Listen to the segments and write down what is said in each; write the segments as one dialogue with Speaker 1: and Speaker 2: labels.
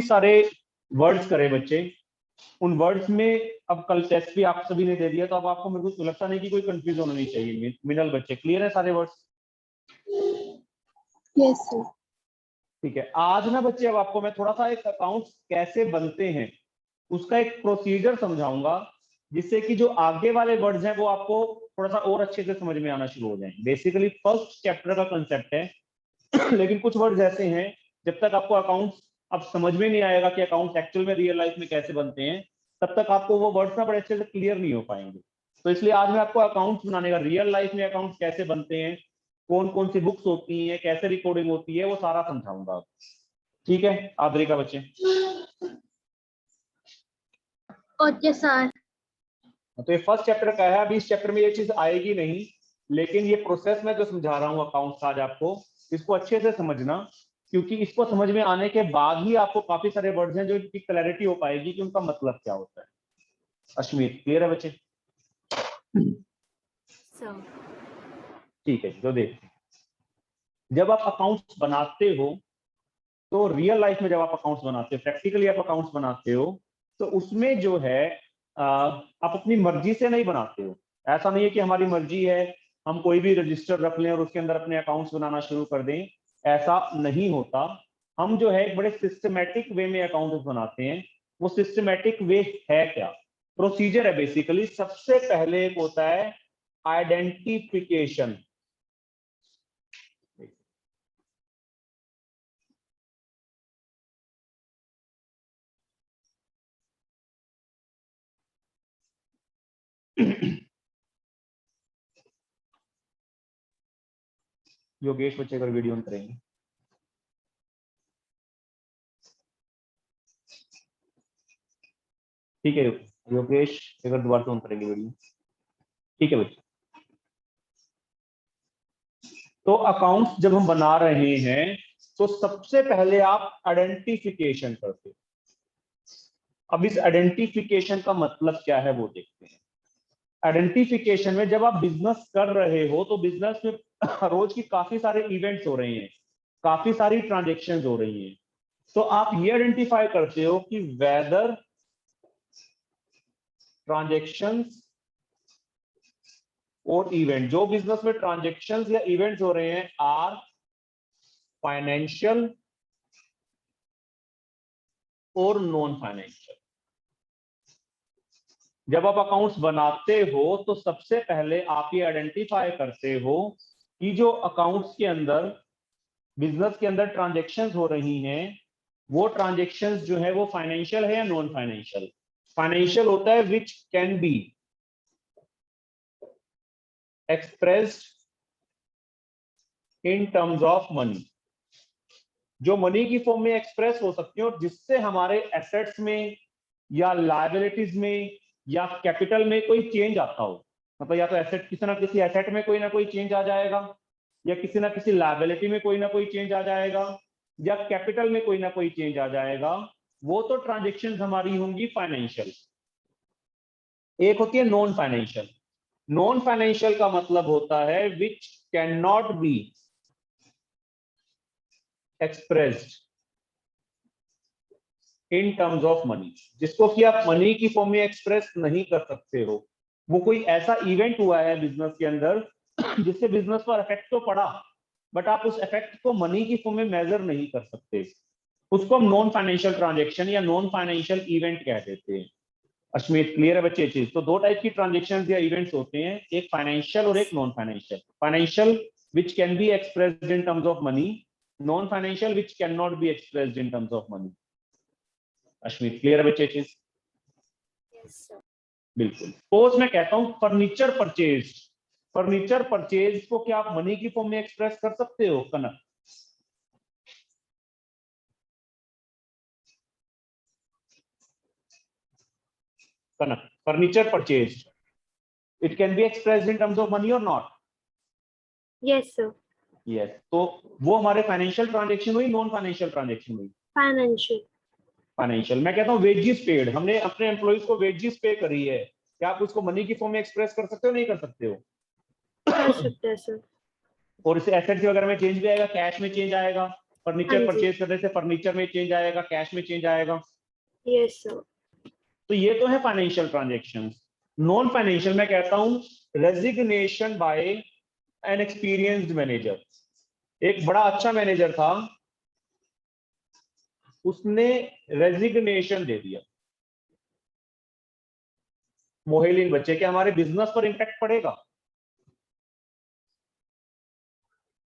Speaker 1: सारे वर्ड्स करे बच्चे, उन वर्ड्स में अब कल टेस्ट भी आप सभी ने दे दिया, तो अब आपको मेरे को लगता नहीं कि कोई कंफ्यूजन होनी चाहिए। मिनल बच्चे क्लियर है सारे वर्ड्स?
Speaker 2: Yes sir.
Speaker 1: ठीक है, आज ना बच्चे अब आपको मैं थोड़ा सा एक अकाउंट्स कैसे बनते हैं उसका एक प्रोसीजर समझाऊंगा, जिससे कि जो आगे वाले वर्ड्स हैं वो आपको थोड़ा सा और अच्छे से समझ में आना शुरू हो जाए। बेसिकली फर्स्ट चैप्टर का कंसेप्ट है लेकिन कुछ वर्ड्स ऐसे हैं जब तक आपको अकाउंट्स अब समझ में नहीं आएगा कि अकाउंट्स एक्चुअल में रियल लाइफ में कैसे बनते हैं, तब तक आपको वो वर्ड्स ना बड़े अच्छे से क्लियर नहीं हो पाएंगे। तो इसलिए आज मैं आपको अकाउंट्स बनाने का, रियल लाइफ में अकाउंट्स कैसे बनते हैं, कौन कौन सी बुक्स होती हैं, कैसे रिकॉर्डिंग होती है, वो सारा समझाऊंगा। ठीक है आदरी का बच्चे?
Speaker 2: Okay sir.
Speaker 1: तो ये फर्स्ट चैप्टर का है। अभी इस चैप्टर में ये चीज आएगी नहीं, लेकिन ये प्रोसेस मैं जो समझा रहा हूँ अकाउंट्स आज आपको, इसको अच्छे से समझना, क्योंकि इसको समझ में आने के बाद ही आपको काफी सारे वर्ड्स हैं जो इनकी क्लैरिटी हो पाएगी कि उनका मतलब क्या होता है। अश्मीत क्लियर है बच्चे? ठीक है, जो देखते जब आप अकाउंट्स बनाते हो, तो रियल लाइफ में जब आप अकाउंट्स बनाते हो, प्रैक्टिकली आप अकाउंट्स बनाते हो, तो उसमें जो है आप अपनी मर्जी से नहीं बनाते हो। ऐसा नहीं है कि हमारी मर्जी है हम कोई भी रजिस्टर रख लें और उसके अंदर अपने अकाउंट्स बनाना शुरू कर दें, ऐसा नहीं होता। हम जो है एक बड़े सिस्टमेटिक वे में अकाउंट्स बनाते हैं। वो सिस्टमेटिक वे है क्या? प्रोसीजर है बेसिकली। सबसे पहले एक होता है आइडेंटिफिकेशन। योगेश बच्चे का वीडियो ऑन करेंगे। ठीक है योगेश, अगर दोबारा से ऑन करेंगे वीडियो। ठीक है बच्चे, तो अकाउंट्स जब हम बना रहे हैं तो सबसे पहले आप आइडेंटिफिकेशन करते हो। अब इस आइडेंटिफिकेशन का मतलब क्या है वो देखते हैं। आइडेंटिफिकेशन में जब आप बिजनेस कर रहे हो तो बिजनेस में रोज की काफी सारे इवेंट्स हो रहे हैं, काफी सारी ट्रांजेक्शन्स हो रही हैं, तो आप ये आइडेंटिफाई करते हो कि वेदर ट्रांजेक्शन्स और इवेंट, जो बिजनेस में ट्रांजेक्शन्स या इवेंट्स हो रहे हैं आर फाइनेंशियल और नॉन फाइनेंशियल। जब आप अकाउंट्स बनाते हो तो सबसे पहले आप ये आइडेंटिफाई करते हो कि जो अकाउंट्स के अंदर, बिजनेस के अंदर ट्रांजेक्शन्स हो रही हैं, वो ट्रांजेक्शन्स जो है वो फाइनेंशियल है या नॉन फाइनेंशियल। फाइनेंशियल होता है विच can be expressed in terms of money, जो मनी की फॉर्म में एक्सप्रेस हो सकती है और जिससे हमारे एसेट्स में या लायबिलिटीज में या कैपिटल में कोई चेंज आता हो। मतलब या तो एसेट, किसी ना किसी एसेट में कोई ना कोई चेंज आ जाएगा, या किसी ना किसी लायबिलिटी में कोई ना कोई चेंज आ जाएगा, या कैपिटल में कोई ना कोई चेंज आ जाएगा। वो तो ट्रांजेक्शन्स हमारी होंगी फाइनेंशियल। एक होती है नॉन फाइनेंशियल। नॉन फाइनेंशियल का मतलब होता है विच can not be expressed in terms of money, जिसको कि आप मनी की फॉर्म में एक्सप्रेस नहीं कर सकते हो। वो कोई ऐसा इवेंट हुआ है बिजनेस के अंदर जिससे बिजनेस पर इफेक्ट तो पड़ा, बट आप उस इफेक्ट को मनी की फॉर्म में मेजर नहीं कर सकते। उसको हम नॉन फाइनेंशियल ट्रांजेक्शन या नॉन फाइनेंशियल इवेंट कह देते हैं। अश्मीत क्लियर है बच्चे चीज? तो दो टाइप की ट्रांजेक्शन या इवेंट्स होते हैं, एक फाइनेंशियल और एक non financial. Financial which can be expressed in terms of money, non financial which can not be expressed in terms of money. Ashmit clear है बच्चे चीज? बिल्कुल। सपोज मैं कहता हूं फर्नीचर परचेज, फर्नीचर परचेज को क्या आप मनी की फॉर्म में एक्सप्रेस कर सकते हो? Kanak, Kanak, furniture purchase, it can be expressed in terms of money और नॉट?
Speaker 2: Yes sir.
Speaker 1: यस। तो वो हमारे फाइनेंशियल ट्रांजेक्शन हुई, नॉन फाइनेंशियल ट्रांजेक्शन हुई?
Speaker 2: फाइनेंशियल।
Speaker 1: फाइनेंशियल। मैं कहता हूँ वेजेस पेड, हमने अपने एम्प्लॉइज को वेजेस पे करी है, क्या आप उसको मनी की फॉर्म में एक्सप्रेस कर सकते हो? नहीं कर सकते हो?
Speaker 2: कर सकते हैं सर।
Speaker 1: और इसे एसेट्स वगैरह में चेंज भी आएगा, कैश में चेंज आएगा, फर्नीचर
Speaker 2: हाँ जी।
Speaker 1: परचेज करने से फर्नीचर में चेंज आएगा, कैश में चेंज आएगा।
Speaker 2: Yes sir.
Speaker 1: तो ये तो है फाइनेंशियल ट्रांजेक्शंस। नॉन फाइनेंशियल मैं कहता हूं resignation by an experienced manager. एक बड़ा अच्छा मैनेजर था, उसने रेजिग्नेशन दे दिया। मोहिलीन बच्चे, क्या हमारे बिजनेस पर इंपैक्ट पड़ेगा?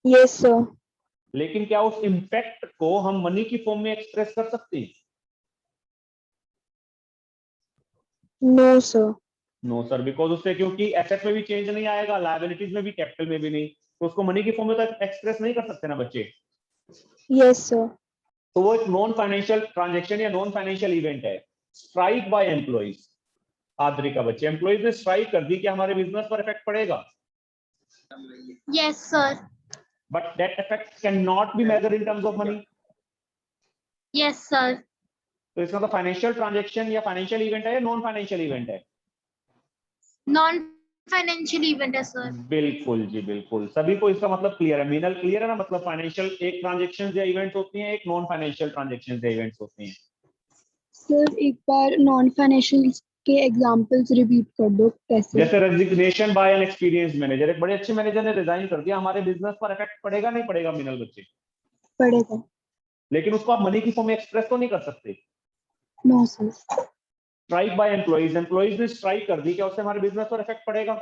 Speaker 3: Yes sir.
Speaker 1: लेकिन क्या उस इंपैक्ट को हम मनी की फॉर्म में एक्सप्रेस कर सकते हैं?
Speaker 3: No sir.
Speaker 1: No sir, because उससे क्योंकि एसेट में भी चेंज नहीं आएगा, लायबिलिटीज में भी, कैपिटल में भी नहीं, तो उसको मनी की फॉर्म में तो एक्सप्रेस नहीं कर सकते ना बच्चे।
Speaker 3: Yes sir.
Speaker 1: तो वो एक नॉन फाइनेंशियल ट्रांजेक्शन या नॉन फाइनेंशियल इवेंट है। स्ट्राइक बाय एम्प्लॉइज, आद्रिका बच्चे, एम्प्लॉइज ने स्ट्राइक कर दी, कि हमारे बिजनेस पर इफेक्ट पड़ेगा?
Speaker 2: Yes sir.
Speaker 1: But that effect can not be measured in terms of money.
Speaker 2: Yes sir.
Speaker 1: तो इसका तो फाइनेंशियल ट्रांजेक्शन या फाइनेंशियल इवेंट है या नॉन फाइनेंशियल इवेंट है?
Speaker 2: नॉन फाइनेंशियल इवेंट है सर।
Speaker 1: बिल्कुल जी, बिल्कुल। सभी को इसका मतलब क्लियर है? मीनल क्लियर है ना? मतलब फाइनेंशियल एक ट्रांजेक्शन या इवेंट्स होती हैं, एक नॉन फाइनेंशियल ट्रांजेक्शन या इवेंट्स होती हैं।
Speaker 3: सर एक बार नॉन फाइनेंशियल के एग्जांपल्स रिपीट कर दो कैसे।
Speaker 1: जैसे resignation by an experienced manager, एक बड़े अच्छे मैनेजर ने रिजाइन कर दिया, हमारे बिजनेस पर इफेक्ट पड़ेगा नहीं पड़ेगा मीनल बच्चे?
Speaker 3: पड़ेगा।
Speaker 1: लेकिन उसको आप मनी की फॉर्म में एक्सप्रेस तो नहीं कर सकते।
Speaker 3: No sir.
Speaker 1: Strike by employees, employees ने स्ट्राइक कर दी, क्या उससे हमारे बिजनेस पर इफेक्ट पड़ेगा?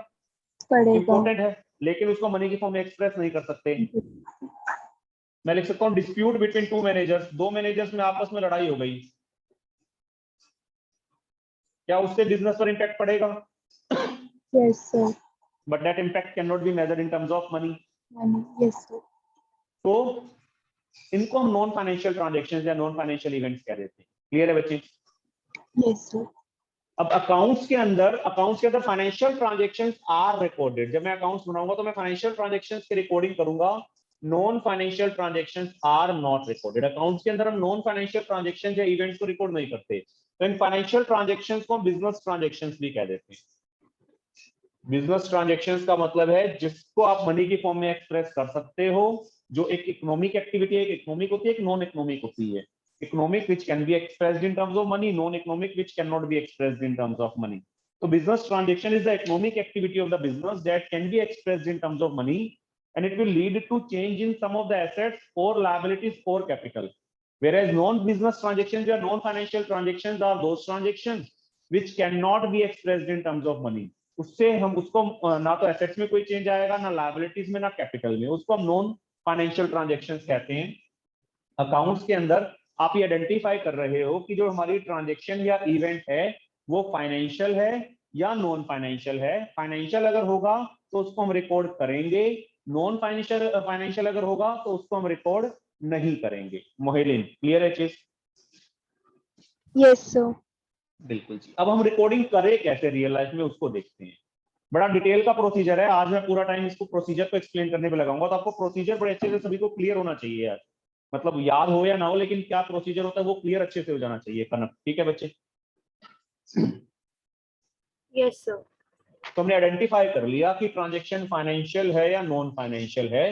Speaker 3: पड़ेगा।
Speaker 1: इंपॉर्टेंट है, लेकिन उसको मनी की फॉर्म में एक्सप्रेस नहीं कर सकते। मैं लिख सकता हूँ डिस्प्यूट बिटवीन टू मैनेजर्स, दो मैनेजर्स में आपस में लड़ाई हो गई, क्या उससे बिजनेस पर इंपैक्ट पड़ेगा?
Speaker 3: Yes sir.
Speaker 1: But that impact can not be measured in terms of money.
Speaker 3: Yes sir.
Speaker 1: तो इनको हम नॉन फाइनेंशियल ट्रांजेक्शंस या नॉन फाइनेंशियल इवेंट्स कह देते हैं। क्लियर है बच्चे?
Speaker 3: Yes sir.
Speaker 1: अब अकाउंट्स के अंदर फाइनेंशियल ट्रांजेक्शंस आर रिकॉर्डेड। जब मैं अकाउंट्स बनाऊंगा तो मैं फाइनेंशियल ट्रांजेक्शंस की रिकॉर्डिंग करूंगा, non financial transactions are not recorded. Accounts के अंदर हम नॉन फाइनेंशियल ट्रांजेक्शंस या इवेंट्स को रिकॉर्ड नहीं करते, तो इन फाइनेंशियल ट्रांजेक्शंस को हम बिजनेस ट्रांजेक्शंस भी कह देते हैं। बिजनेस ट्रांजेक्शंस का मतलब है जिसको आप मनी की फॉर्म में एक्सप्रेस कर सकते हो, जो एक इकोनॉमिक एक्टिविटी है। एक इकोनॉमिक होती है, एक नॉन इकोनॉमिक होती है। Economic which can be expressed in terms of money, non-economic which cannot be expressed in terms of money. So business transaction is the economic activity of the business that can be expressed in terms of money, and it will lead to change in some of the assets or liabilities or capital. Whereas non-business transactions or non-financial transactions are those transactions which cannot be expressed in terms of money. उससे हम उसको ना तो assets में कोई change आएगा, ना liabilities में, ना कैपिटल में, उसको हम नॉन फाइनेंशियल ट्रांजेक्शंस कहते हैं। अकाउंट्स के अंदर आप ये आइडेंटिफाई कर रहे हो कि जो हमारी ट्रांजेक्शन या इवेंट है वो फाइनेंशियल है या नॉन फाइनेंशियल है। फाइनेंशियल अगर होगा तो उसको हम रिकॉर्ड करेंगे, नॉन फाइनेंशियल अगर होगा तो उसको हम रिकॉर्ड नहीं करेंगे। मोहिलीन, क्लियर है चीज?
Speaker 3: Yes sir.
Speaker 1: बिल्कुल जी। अब हम रिकॉर्डिंग करें कैसे रियल लाइफ में, उसको देखते हैं। बड़ा डिटेल का प्रोसीजर है, आज मैं पूरा टाइम इसको प्रोसीजर को एक्सप्लेन करने पे लगाऊंगा, तो आपको प्रोसीजर बड़े अच्छे से सभी को क्लियर होना चाहिए यार। मतलब याद हो या ना हो, लेकिन क्या प्रोसीजर होता है वो क्लियर अच्छे से हो जाना चाहिए। कनक, ठीक है बच्चे?
Speaker 2: Yes sir.
Speaker 1: तो हमने आइडेंटिफाई कर लिया कि ट्रांजेक्शन फाइनेंशियल है या नॉन फाइनेंशियल है।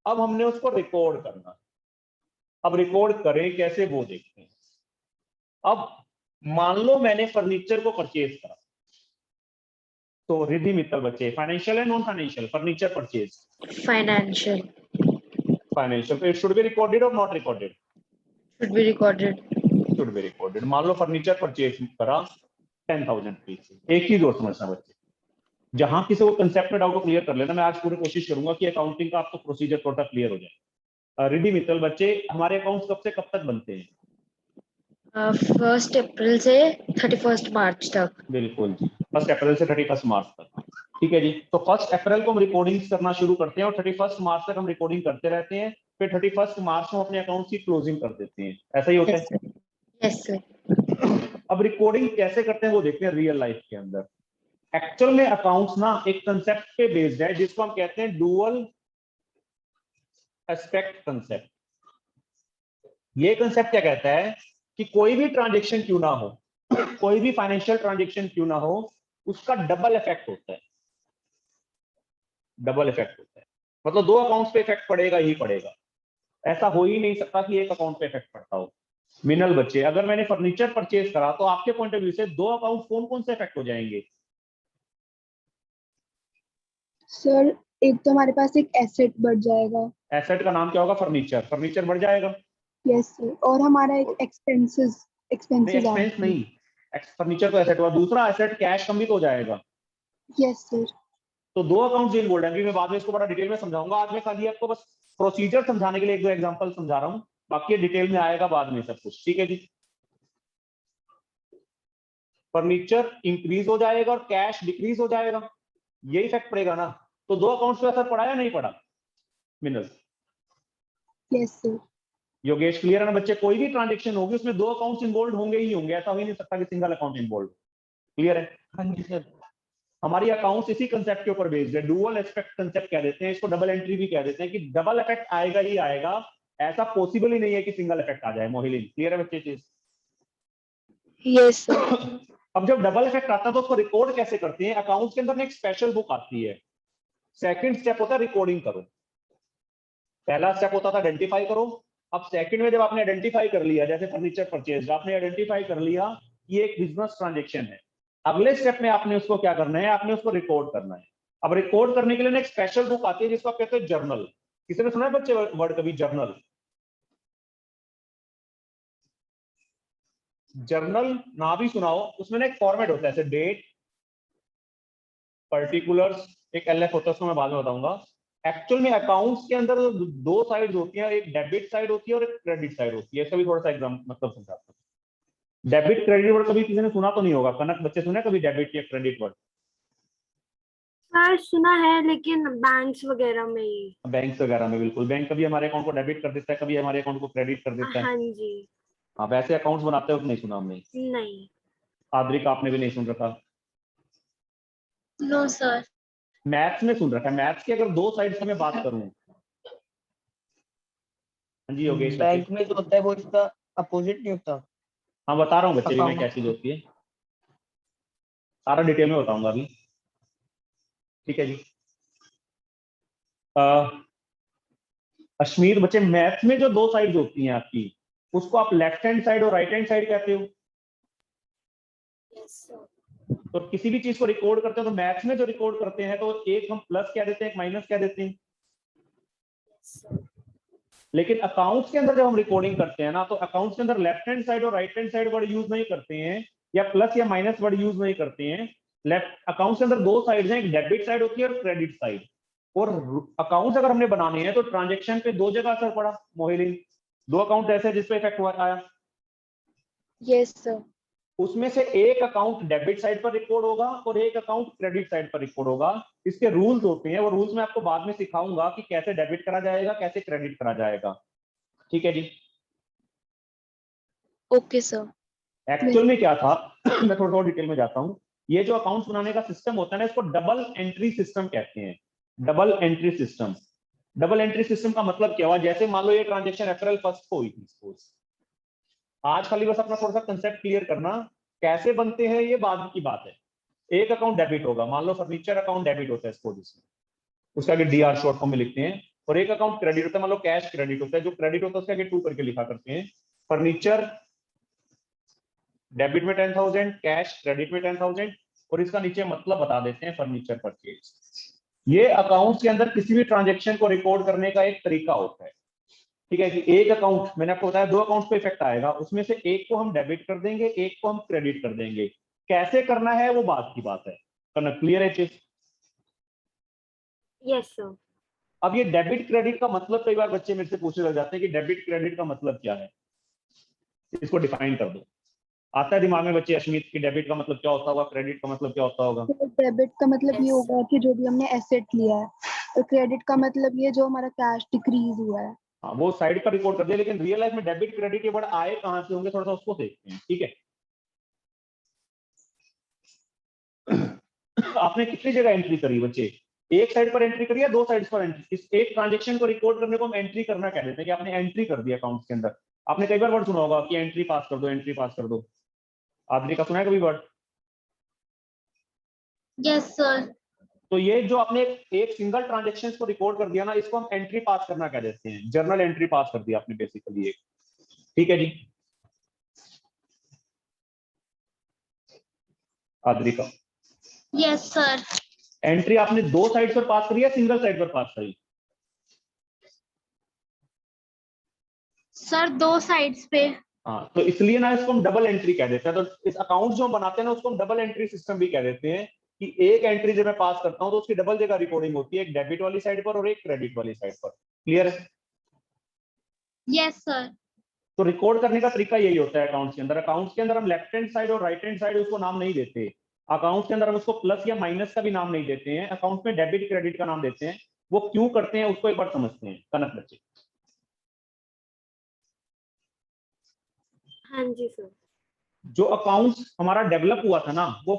Speaker 1: अब हमने उसको रिकॉर्ड करना। अब रिकॉर्ड करें कैसे वो देखते हैं। अब मान लो मैंने फर्नीचर को परचेज करा, तो रिद्धि मित्तल बच्चे, फाइनेंशियल है non financial? Furniture purchase
Speaker 2: financial.
Speaker 1: Financial, तो इट शुड बी रिकॉर्डेड और not recorded?
Speaker 2: Should be recorded.
Speaker 1: Should be recorded. मान लो फर्नीचर परचेज करा 10,000 रुपीज से। एक चीज और समझना बच्चे, जहां किसी को कंसेप्ट में डाउट हो क्लियर कर लेना। मैं आज पूरी कोशिश करूंगा कि अकाउंटिंग का आपको प्रोसीजर टोटल क्लियर हो जाए। रिद्धि मित्तल बच्चे, हमारे अकाउंट्स कब से कब तक बनते हैं?
Speaker 2: 1 अप्रैल से 31 मार्च तक।
Speaker 1: बिल्कुल जी, 1 अप्रैल से 31 मार्च तक। ठीक है जी। तो 1 अप्रैल को हम रिकॉर्डिंग करना शुरू करते हैं और 31 मार्च तक हम रिकॉर्डिंग करते रहते हैं। फिर 31 मार्च को अपने अकाउंट की क्लोजिंग कर देते हैं। ऐसा ही होता है?
Speaker 2: Yes sir.
Speaker 1: अब रिकॉर्डिंग कैसे करते हैं वो देखते हैं रियल लाइफ के अंदर। एक्चुअल में अकाउंट्स ना एक कंसेप्ट पे बेस्ड है जिसको हम कहते हैं डुअल एस्पेक्ट कंसेप्ट। ये कंसेप्ट क्या कहता है कि कोई भी ट्रांजेक्शन क्यों ना हो, कोई भी फाइनेंशियल ट्रांजेक्शन क्यों ना हो, उसका डबल इफेक्ट होता है। डबल इफेक्ट होता है मतलब दो अकाउंट्स पे इफेक्ट पड़ेगा ही पड़ेगा। ऐसा हो ही नहीं सकता कि एक अकाउंट पे इफेक्ट पड़ता हो। मिनल बच्चे, अगर मैंने फर्नीचर परचेज करा तो आपके पॉइंट ऑफ व्यू से दो अकाउंट कौन कौन से इफेक्ट हो जाएंगे?
Speaker 3: सर एक तो हमारे पास एक एसेट बढ़ जाएगा।
Speaker 1: एसेट का नाम क्या होगा? फर्नीचर। फर्नीचर बढ़ जाएगा।
Speaker 3: यस सर, और हमारा एक
Speaker 1: नहीं,
Speaker 3: एक्सपेंसेस एक्सपेंसेस आ
Speaker 1: एक्सपेंस नहीं, फर्नीचर तो एसेट हुआ। दूसरा एसेट कैश कम भी तो हो जाएगा।
Speaker 3: Yes sir.
Speaker 1: तो दो अकाउंट जेल बोल्ड है। अभी मैं बाद में इसको बड़ा डिटेल में समझाऊंगा। आज मैं खाली आपको बस प्रोसीजर समझाने के लिए एक दो एग्जांपल समझा रहा हूँ, बाकी डिटेल में आएगा बाद में सब कुछ। ठीक है जी। फर्नीचर इंक्रीज हो जाएगा और कैश डिक्रीज हो जाएगा, ये इफेक्ट पड़ेगा ना। तो दो अकाउंट्स पे असर पड़ा या नहीं पड़ा? मिनल,
Speaker 3: यस सर।
Speaker 1: योगेश, क्लियर है ना बच्चे? कोई भी ट्रांजेक्शन होगी उसमें दो अकाउंट्स इन्वॉल्व होंगे ही होंगे, ऐसा हो ही नहीं सकता कि सिंगल अकाउंट इन्वॉल्व। क्लियर है?
Speaker 4: हाँ जी सर।
Speaker 1: हमारी अकाउंट्स इसी कंसेप्ट के ऊपर बेस्ड है। डुअल एस्पेक्ट कंसेप्ट कह देते हैं इसको, डबल एंट्री भी कह देते हैं कि डबल इफेक्ट आएगा ही आएगा, ऐसा पॉसिबल ही नहीं है कि सिंगल इफेक्ट आ जाए। मोहिलिन, क्लियर है बच्चे चीज?
Speaker 2: Yes, sir.
Speaker 1: अब जब डबल इफेक्ट आता है तो उसको रिकॉर्ड कैसे करते हैं? अकाउंट्स के अंदर ना एक स्पेशल बुक आती है। सेकंड स्टेप होता है रिकॉर्डिंग करो। पहला स्टेप होता था आइडेंटिफाई करो। अब सेकंड में जब आपने आइडेंटिफाई कर लिया, जैसे फर्नीचर परचेज, आपने आइडेंटिफाई कर लिया ये एक बिजनेस ट्रांजेक्शन है, अगले स्टेप में आपने उसको क्या करना है? आपने उसको रिकॉर्ड करना है। अब रिकॉर्ड करने के लिए ना एक स्पेशल बुक आती है जिसको आप कहते हैं जर्नल। किसी ने सुना है बच्चे वर्ड कभी जर्नल? जर्नल ना भी सुनाओ, उसमें ना एक फॉर्मेट होता है, जैसे डेट, पर्टिकुलर्स, एक एलएफ होता है, उसको मैं बाद में बताऊंगा। एक्चुअल में अकाउंट्स के अंदर दो साइड होती है, एक डेबिट साइड होती है और एक क्रेडिट साइड होती है। इसका भी थोड़ा सा एग्जाम मतलब समझाता हूं। डेबिट क्रेडिट वर्ड कभी किसी ने सुना तो नहीं होगा। कनक बच्चे सुने कभी डेबिट या क्रेडिट वर्ड?
Speaker 5: सर सुना है लेकिन बैंक्स वगैरह में ही।
Speaker 1: बैंक वगैरह में, बिल्कुल। बैंक कभी हमारे अकाउंट को डेबिट कर देता है, कभी हमारे अकाउंट को क्रेडिट कर देता है।
Speaker 5: हाँ जी।
Speaker 1: हाँ, वैसे अकाउंट्स बनाते हो तो नहीं सुना हमने।
Speaker 5: नहीं।
Speaker 1: आद्रिका, आपने भी नहीं सुन रखा?
Speaker 2: No, sir.
Speaker 1: मैथ्स में सुन रखा है। मैथ्स की अगर दो साइड से मैं बात करूं, हाँ जी योगेश बच्चे।
Speaker 4: बैंक में जो होता है वो इसका अपोजिट नहीं होता?
Speaker 1: हाँ, बता रहा हूँ बच्चे भी मैं
Speaker 4: Account।
Speaker 1: क्या चीज होती है, सारा डिटेल में बताऊंगा अभी। ठीक है जी। अश्मीर बच्चे, मैथ्स में जो दो साइड्स होती हैं आपकी, उसको आप लेफ्ट हैंड साइड और राइट हैंड साइड कहते हो।
Speaker 2: Yes, sir.
Speaker 1: तो किसी भी चीज को रिकॉर्ड करते हो तो मैथ्स में जो रिकॉर्ड करते हैं तो एक हम प्लस कह देते हैं, एक माइनस कह देते हैं।
Speaker 2: Yes, sir.
Speaker 1: लेकिन अकाउंट्स के अंदर जब हम रिकॉर्डिंग करते हैं ना, तो अकाउंट्स के अंदर लेफ्ट हैंड साइड और right hand side word use नहीं करते हैं, या प्लस या माइनस वर्ड यूज नहीं करते हैं। लेफ्ट अकाउंट्स के अंदर दो साइड हैं, एक डेबिट साइड होती है और क्रेडिट साइड। और अकाउंट्स अगर हमने बनाने हैं तो ट्रांजेक्शन पे दो जगह असर पड़ा। मोहिलिन, दो अकाउंट ऐसे जिसपे इफेक्ट हुआ आया,
Speaker 2: Yes, sir.
Speaker 1: उसमें से एक अकाउंट डेबिट साइड पर रिकॉर्ड होगा और एक अकाउंट क्रेडिट साइड पर रिकॉर्ड होगा। इसके रूल्स होते हैं, वो रूल्स मैं आपको बाद में सिखाऊंगा कि कैसे डेबिट करा जाएगा, कैसे क्रेडिट करा जाएगा। ठीक है जी।
Speaker 2: Okay, sir.
Speaker 1: एक्चुअल में क्या था मैं थोड़ा डिटेल में जाता हूँ। ये जो अकाउंट्स बनाने का सिस्टम होता है ना, इसको डबल एंट्री सिस्टम कहते हैं। Double entry system. Double entry system का मतलब क्या हुआ? जैसे मान लो ये ट्रांजेक्शन अप्रैल 1 को हुई थी सपोज। आज खाली बस अपना थोड़ा सा कंसेप्ट क्लियर करना, कैसे बनते हैं ये बाद की बात है। एक अकाउंट डेबिट होगा, मान लो फर्नीचर अकाउंट डेबिट होता है सपोज, इसमें उसका आगे डीआर शॉर्ट फॉर्म में लिखते हैं। और एक अकाउंट क्रेडिट होता है, मान लो कैश क्रेडिट होता है। जो क्रेडिट होता है उसके आगे 2 करके लिखा करते हैं। फर्नीचर डेबिट में 10,000, कैश क्रेडिट में 10,000, और इसका नीचे मतलब बता देते हैं फर्नीचर परचेज। ये अकाउंट्स के अंदर किसी भी ट्रांजेक्शन को रिकॉर्ड करने का एक तरीका होता है। ठीक है कि एक अकाउंट, मैंने आपको बताया दो अकाउंट्स पे इफेक्ट आएगा, उसमें से एक को हम डेबिट कर देंगे, एक को हम क्रेडिट कर देंगे। कैसे करना है वो बात की बात है। करना क्लियर है चीज?
Speaker 5: Yes sir.
Speaker 1: अब ये डेबिट क्रेडिट का मतलब कई बार बच्चे मेरे से पूछने लग जाते हैं कि डेबिट क्रेडिट का मतलब क्या है, इसको डिफाइन कर दो। आता है दिमाग में बच्चे अश्मित की डेबिट का मतलब क्या होता होगा, क्रेडिट का मतलब क्या होता होगा?
Speaker 3: डेबिट का मतलब ये
Speaker 2: Yes.
Speaker 3: होगा कि जो भी हमने एसेट लिया है, और क्रेडिट का मतलब ये जो हमारा कैश डिक्रीज हुआ है।
Speaker 1: हाँ, वो साइड पर रिकॉर्ड कर दिया। लेकिन रियल लाइफ में डेबिट क्रेडिट ये वर्ड आए कहां से होंगे, थोड़ा सा उसको देखते हैं। ठीक है आपने कितनी जगह एंट्री करी बच्चे? एक साइड पर एंट्री करी या दो साइड पर एंट्री? इस एक ट्रांजेक्शन को रिकॉर्ड करने को हम एंट्री करना कह देते हैं कि आपने एंट्री कर दिया अकाउंट के अंदर। आपने कई बार वर्ड सुना होगा कि एंट्री पास कर दो, एंट्री पास कर दो। आदमी का सुना है कभी वर्ड?
Speaker 2: Yes, sir.
Speaker 1: तो ये जो आपने एक सिंगल ट्रांजेक्शन को रिकॉर्ड कर दिया ना, इसको हम एंट्री पास करना कह देते हैं, जर्नल एंट्री पास कर दिया आपने बेसिकली एक। ठीक है जी आद्रिका?
Speaker 2: Yes sir.
Speaker 1: एंट्री आपने दो साइड पर पास करी या सिंगल साइड पर पास करी?
Speaker 2: सर दो साइड्स पे।
Speaker 1: हाँ, तो इसलिए ना इसको हम डबल एंट्री कह देते हैं। तो इस अकाउंट जो हम बनाते हैं ना, उसको हम डबल एंट्री सिस्टम भी कह देते हैं कि एक एंट्री जब मैं पास करता हूं तो उसकी डबल जगह रिकॉर्डिंग होती है, एक डेबिट वाली साइड पर और एक क्रेडिट वाली साइड पर। क्लियर है?
Speaker 2: Yes sir.
Speaker 1: तो रिकॉर्ड करने का तरीका यही होता है अकाउंट्स के अंदर। अकाउंट्स के अंदर हम लेफ्ट हैंड साइड और राइट हैंड साइड उसको नाम नहीं देते। अकाउंट्स के अंदर हम उसको प्लस या माइनस का भी नाम नहीं देते हैं, अकाउंट में डेबिट क्रेडिट का नाम देते हैं। वो क्यों करते हैं उसको एक बार समझते हैं कनक बच्चे।
Speaker 5: हाँ जी सर।
Speaker 1: जो अकाउंट्स हमारा डेवलप हुआ था ना, वो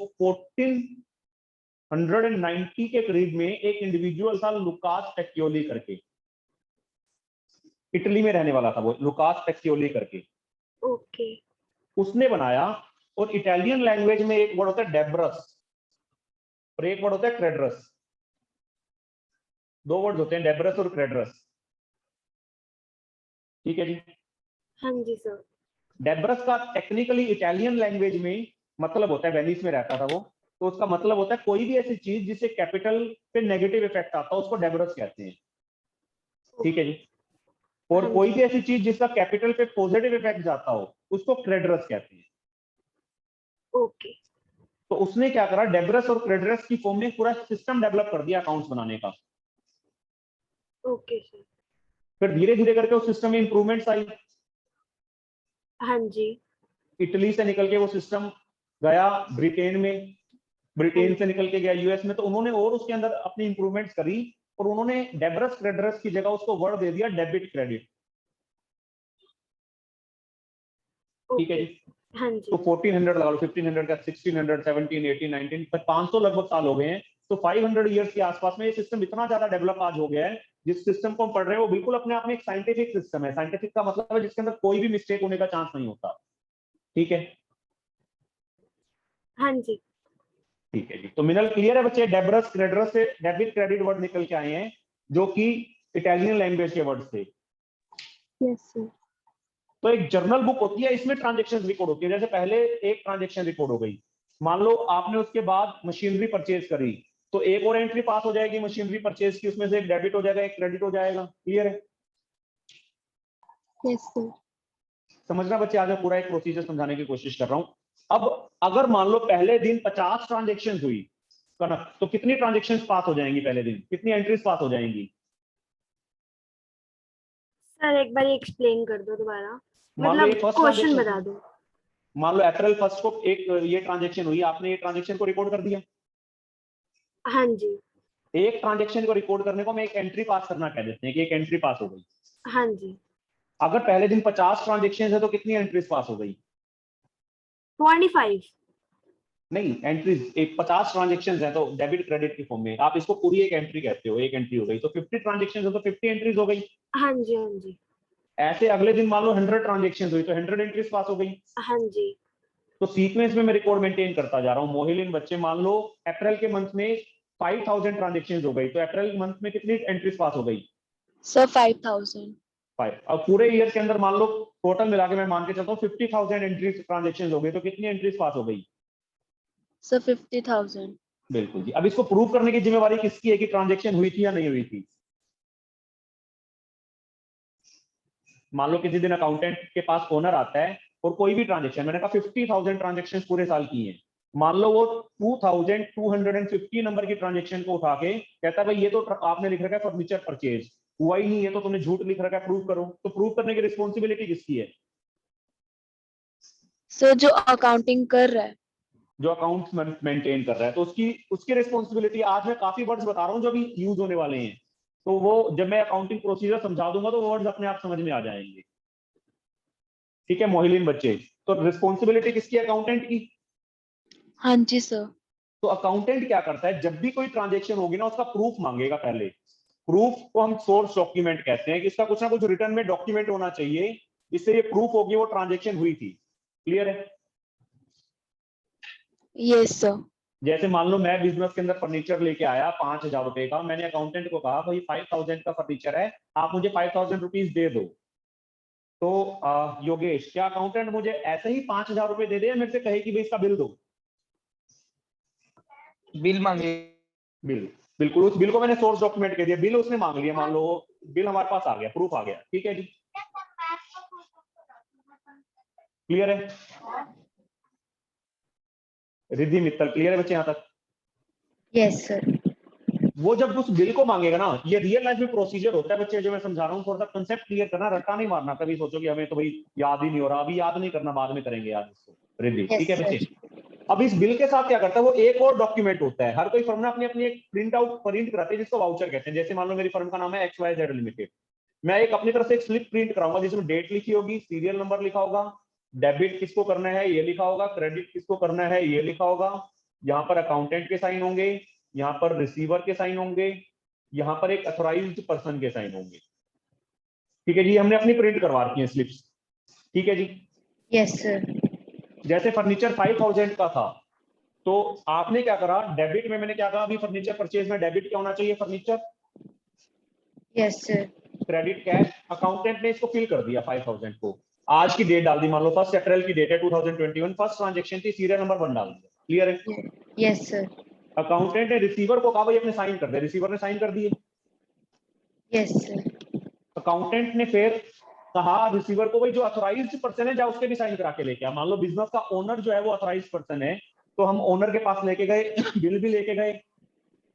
Speaker 1: 1490 के करीब में एक इंडिविजुअल था लुकास पेक्योली करके, इटली में रहने वाला था वो, लुकास पेक्योली करके
Speaker 5: ओके।
Speaker 1: उसने बनाया। और इटालियन लैंग्वेज में एक वर्ड होता है डेब्रस और एक वर्ड होता है क्रेडरस। दो वर्ड होते हैं, डेब्रस और क्रेडरस। ठीक है जी?
Speaker 5: हाँ जी सर।
Speaker 1: डेब्रस का टेक्निकली इटालियन लैंग्वेज में मतलब होता है, वेनिस में रहता था वो, तो उसका मतलब होता है कोई भी ऐसी चीज जिससे कैपिटल पे नेगेटिव इफेक्ट आता है उसको डेब्रस कहते हैं। ठीक है जी? और
Speaker 5: हाँ
Speaker 1: कोई
Speaker 5: जी।
Speaker 1: भी ऐसी चीज जिसका कैपिटल पे पॉजिटिव इफेक्ट जाता हो उसको क्रेडरस कहते हैं।
Speaker 5: ओके।
Speaker 1: तो उसने क्या करा, डेब्रस और क्रेडरस की फॉर्म में पूरा सिस्टम डेवलप कर दिया अकाउंट्स बनाने का।
Speaker 5: Okay sir.
Speaker 1: फिर धीरे धीरे करके उस सिस्टम में इंप्रूवमेंट्स आई।
Speaker 5: हाँ जी।
Speaker 1: इटली से निकल के वो सिस्टम गया ब्रिटेन में, ब्रिटेन से निकल के गया यूएस में। तो उन्होंने और उसके अंदर अपनी इंप्रूवमेंट्स करी और उन्होंने डेब्रस क्रेडरस की जगह उसको वर्ड दे दिया डेबिट क्रेडिट। ठीक है
Speaker 5: ओके।
Speaker 1: जी?
Speaker 5: हाँ
Speaker 1: तो
Speaker 5: जी।
Speaker 1: 1400 लगा लो, 1500 का 1600, 17, 18, 19, 500 लगभग साल हो गए हैं। तो 500 ईयर्स के आसपास में ये सिस्टम इतना ज्यादा डेवलप आज हो गया है, जिस सिस्टम को हम पढ़ रहे हैं वो बिल्कुल अपने आप में एक साइंटिफिक सिस्टम है। साइंटिफिक का मतलब है जिसके अंदर कोई भी मिस्टेक होने का चांस नहीं होता। ठीक है?
Speaker 5: हाँ जी।
Speaker 1: ठीक है जी। तो मिनल क्लियर है बच्चे? डेब्रस क्रेडरस से डेबिट क्रेडिट वर्ड निकल के आए हैं जो कि इटालियन लैंग्वेज के वर्ड थे।
Speaker 3: Yes sir.
Speaker 1: तो एक जर्नल बुक होती है, इसमें ट्रांजेक्शन रिकॉर्ड होती है। जैसे पहले एक ट्रांजेक्शन रिकॉर्ड हो गई, मान लो आपने उसके बाद मशीनरी परचेज करी, तो एक और एंट्री पास हो जाएगी मशीनरी परचेज की, उसमें से एक डेबिट हो जाएगा एक क्रेडिट हो जाएगा। क्लियर है?
Speaker 3: Yes sir.
Speaker 1: समझना बच्चे, आज मैं पूरा एक प्रोसीजर समझाने की कोशिश कर रहा हूं। अब अगर मान लो पहले दिन 50 ट्रांजेक्शन हुई कनक, तो कितनी ट्रांजेक्शन पास हो जाएंगी पहले दिन, कितनी एंट्रीज पास हो जाएंगी?
Speaker 5: सर एक बार एक्सप्लेन कर दो दोबारा,
Speaker 1: मान लो ये
Speaker 5: मतलब
Speaker 1: फर्स्ट
Speaker 5: क्वेश्चन
Speaker 1: ट्रांजेक्शन,
Speaker 5: बता दो।
Speaker 1: मान लो अप्रैल 1 को एक ये ट्रांजेक्शन हुई, आपने ये ट्रांजेक्शन को रिकॉर्ड कर दिया।
Speaker 5: हाँ जी।
Speaker 1: एक ट्रांजेक्शन को रिकॉर्ड करने को हम एक एंट्री पास करना कह देते हैं कि एक एंट्री पास हो गई।
Speaker 5: हाँ जी।
Speaker 1: अगर पहले दिन 50 ट्रांजेक्शन है तो कितनी एंट्रीज पास हो गई?
Speaker 5: 25।
Speaker 1: नहीं, एंट्रीज एक 50 ट्रांजेक्शन है तो डेबिट क्रेडिट की फॉर्म में आप इसको पूरी एक एंट्री कहते हो, एक एंट्री हो गई। तो 50 ट्रांजेक्शन है तो 50 एंट्रीज हो गई।
Speaker 5: हाँ जी। हाँ जी।
Speaker 1: ऐसे अगले दिन मान लो 100 ट्रांजेक्शन हुई तो 100 एंट्रीज पास हो गई।
Speaker 5: हाँ जी।
Speaker 1: तो सीक्वेंस में मैं रिकॉर्ड मेंटेन करता जा रहा हूँ। मोहिलिन बच्चे, मान लो अप्रैल के मंथ में 5000 ट्रांजेक्शन हो गई, तो अप्रैल मंथ में कितनी एंट्रीज पास हो गई?
Speaker 2: सर 5000।
Speaker 1: 5। अब पूरे ईयर के अंदर मान लो टोटल मिला के मैं मान के चलता हूँ 50,000 एंट्रीज ट्रांजेक्शन हो गई, तो कितनी एंट्रीज पास हो गई?
Speaker 2: सर 50,000।
Speaker 1: बिल्कुल जी। अब इसको प्रूव करने की जिम्मेवारी किसकी है कि ट्रांजेक्शन हुई थी या नहीं हुई थी? मान लो किसी दिन अकाउंटेंट के पास ओनर आता है और कोई भी ट्रांजेक्शन, मैंने कहा 50,000 ट्रांजेक्शन पूरे साल की है, मान लो वो 2250 नंबर की ट्रांजेक्शन को उठा के कहता है भाई ये तो आपने लिख रखा है फर्नीचर परचेज, हुआ ही नहीं है तो तुमने झूठ लिख रखा है, प्रूव करो। तो प्रूव करने की रिस्पॉन्सिबिलिटी किसकी है?
Speaker 2: सर जो अकाउंटिंग कर रहा है।
Speaker 1: जो अकाउंट्स मेंटेन कर रहा है, तो उसकी उसकी रिस्पॉन्सिबिलिटी। आज मैं काफी वर्ड्स बता रहा हूँ जो भी यूज होने वाले हैं, तो वो जब मैं अकाउंटिंग प्रोसीजर समझा दूंगा तो वो वर्ड्स अपने आप समझ में आ जाएंगे। ठीक है मोहिलीन बच्चे? तो रिस्पॉन्सिबिलिटी किसकी? अकाउंटेंट की।
Speaker 2: हाँ जी सर।
Speaker 1: तो अकाउंटेंट क्या करता है, जब भी कोई ट्रांजेक्शन होगी ना उसका प्रूफ मांगेगा पहले। प्रूफ को हम सोर्स डॉक्यूमेंट कहते हैं कि इसका कुछ ना कुछ रिटर्न में डॉक्यूमेंट होना चाहिए, इससे ये प्रूफ होगी वो ट्रांजेक्शन हुई थी। क्लियर है?
Speaker 2: Yes sir.
Speaker 1: जैसे मान लो मैं बिजनेस के अंदर फर्नीचर लेके आया 5,000 रुपए का, मैंने अकाउंटेंट को कहा भाई 5,000 का फर्नीचर है, आप मुझे 5,000 रुपीज दे दो। तो योगेश, क्या अकाउंटेंट मुझे ऐसे ही 5,000 रुपए दे दे या मेरे से कहे कि भाई इसका बिल दो?
Speaker 4: बिल मांगे।
Speaker 1: बिल, बिल्कुल। उस बिल को मैंने सोर्स डॉक्यूमेंट कह दिया, बिल उसने मांग लिया, मान लो बिल हमारे पास आ गया, प्रूफ आ गया, ठीक है जी, क्लियर है? रिद्धि मित्तल, क्लियर है बच्चे यहाँ तक?
Speaker 2: Yes sir.
Speaker 1: वो जब उस बिल को मांगेगा ना, ये रियल लाइफ में प्रोसीजर होता है बच्चे, जो मैं समझा रहा हूँ, थोड़ा सा कंसेप्ट क्लियर करना, रट्टा नहीं मारना, कभी सोचो कि हमें तो भाई याद ही नहीं हो रहा, अभी याद नहीं करना, बाद में करेंगे याद इसको, रिद्धि, ठीक है बच्चे? अब इस बिल के साथ क्या करता है वो, एक और डॉक्यूमेंट होता है, हर कोई फर्म ना अपनी अपनी एक प्रिंट आउट प्रिंट कराते हैं जिसको वाउचर कहते हैं। जैसे मान लो मेरी फर्म का नाम है XYZ लिमिटेड, मैं एक अपनी तरफ से एक स्लिप प्रिंट कराऊंगा जिसमें डेट लिखी होगी, सीरियल नंबर लिखा होगा, डेबिट किसको करना है ये लिखा होगा, क्रेडिट किसको करना है ये लिखा होगा, यहाँ पर अकाउंटेंट के साइन होंगे, यहाँ पर रिसीवर के साइन होंगे, यहाँ पर एक अथोराइज्ड पर्सन के साइन होंगे, ठीक है जी? हमने अपनी प्रिंट करवा रखी है स्लिप्स, ठीक है जी?
Speaker 2: Yes sir.
Speaker 1: जैसे फर्नीचर 5,000 का था, तो आपने क्या करा, डेबिट में मैंने क्या कहा, अभी फर्नीचर परचेज में डेबिट क्या होना चाहिए, furniture,
Speaker 2: yes sir.
Speaker 1: Credit cash. Accountant ने इसको फिल कर दिया 5,000 को, आज की डेट डाल दी, मान लो 1 अप्रैल की डेट है 2021, फर्स्ट ट्रांजेक्शन थी, सीरियल नंबर 1 डाल दिया, क्लियर है?
Speaker 2: Yes sir.
Speaker 1: अकाउंटेंट ने रिसीवर को कहा भाई अपने साइन कर दे, रिसीवर ने साइन कर दिए।
Speaker 2: Yes sir.
Speaker 1: अकाउंटेंट ने फिर कहा रिसीवर को भाई जो अथोराइज्ड पर्सन है जा उसके भी साइन करा के लेके आ। मान लो बिजनेस का ओनर जो है वो अथोराइज्ड पर्सन है, तो हम ओनर के पास लेके गए, बिल भी लेके गए,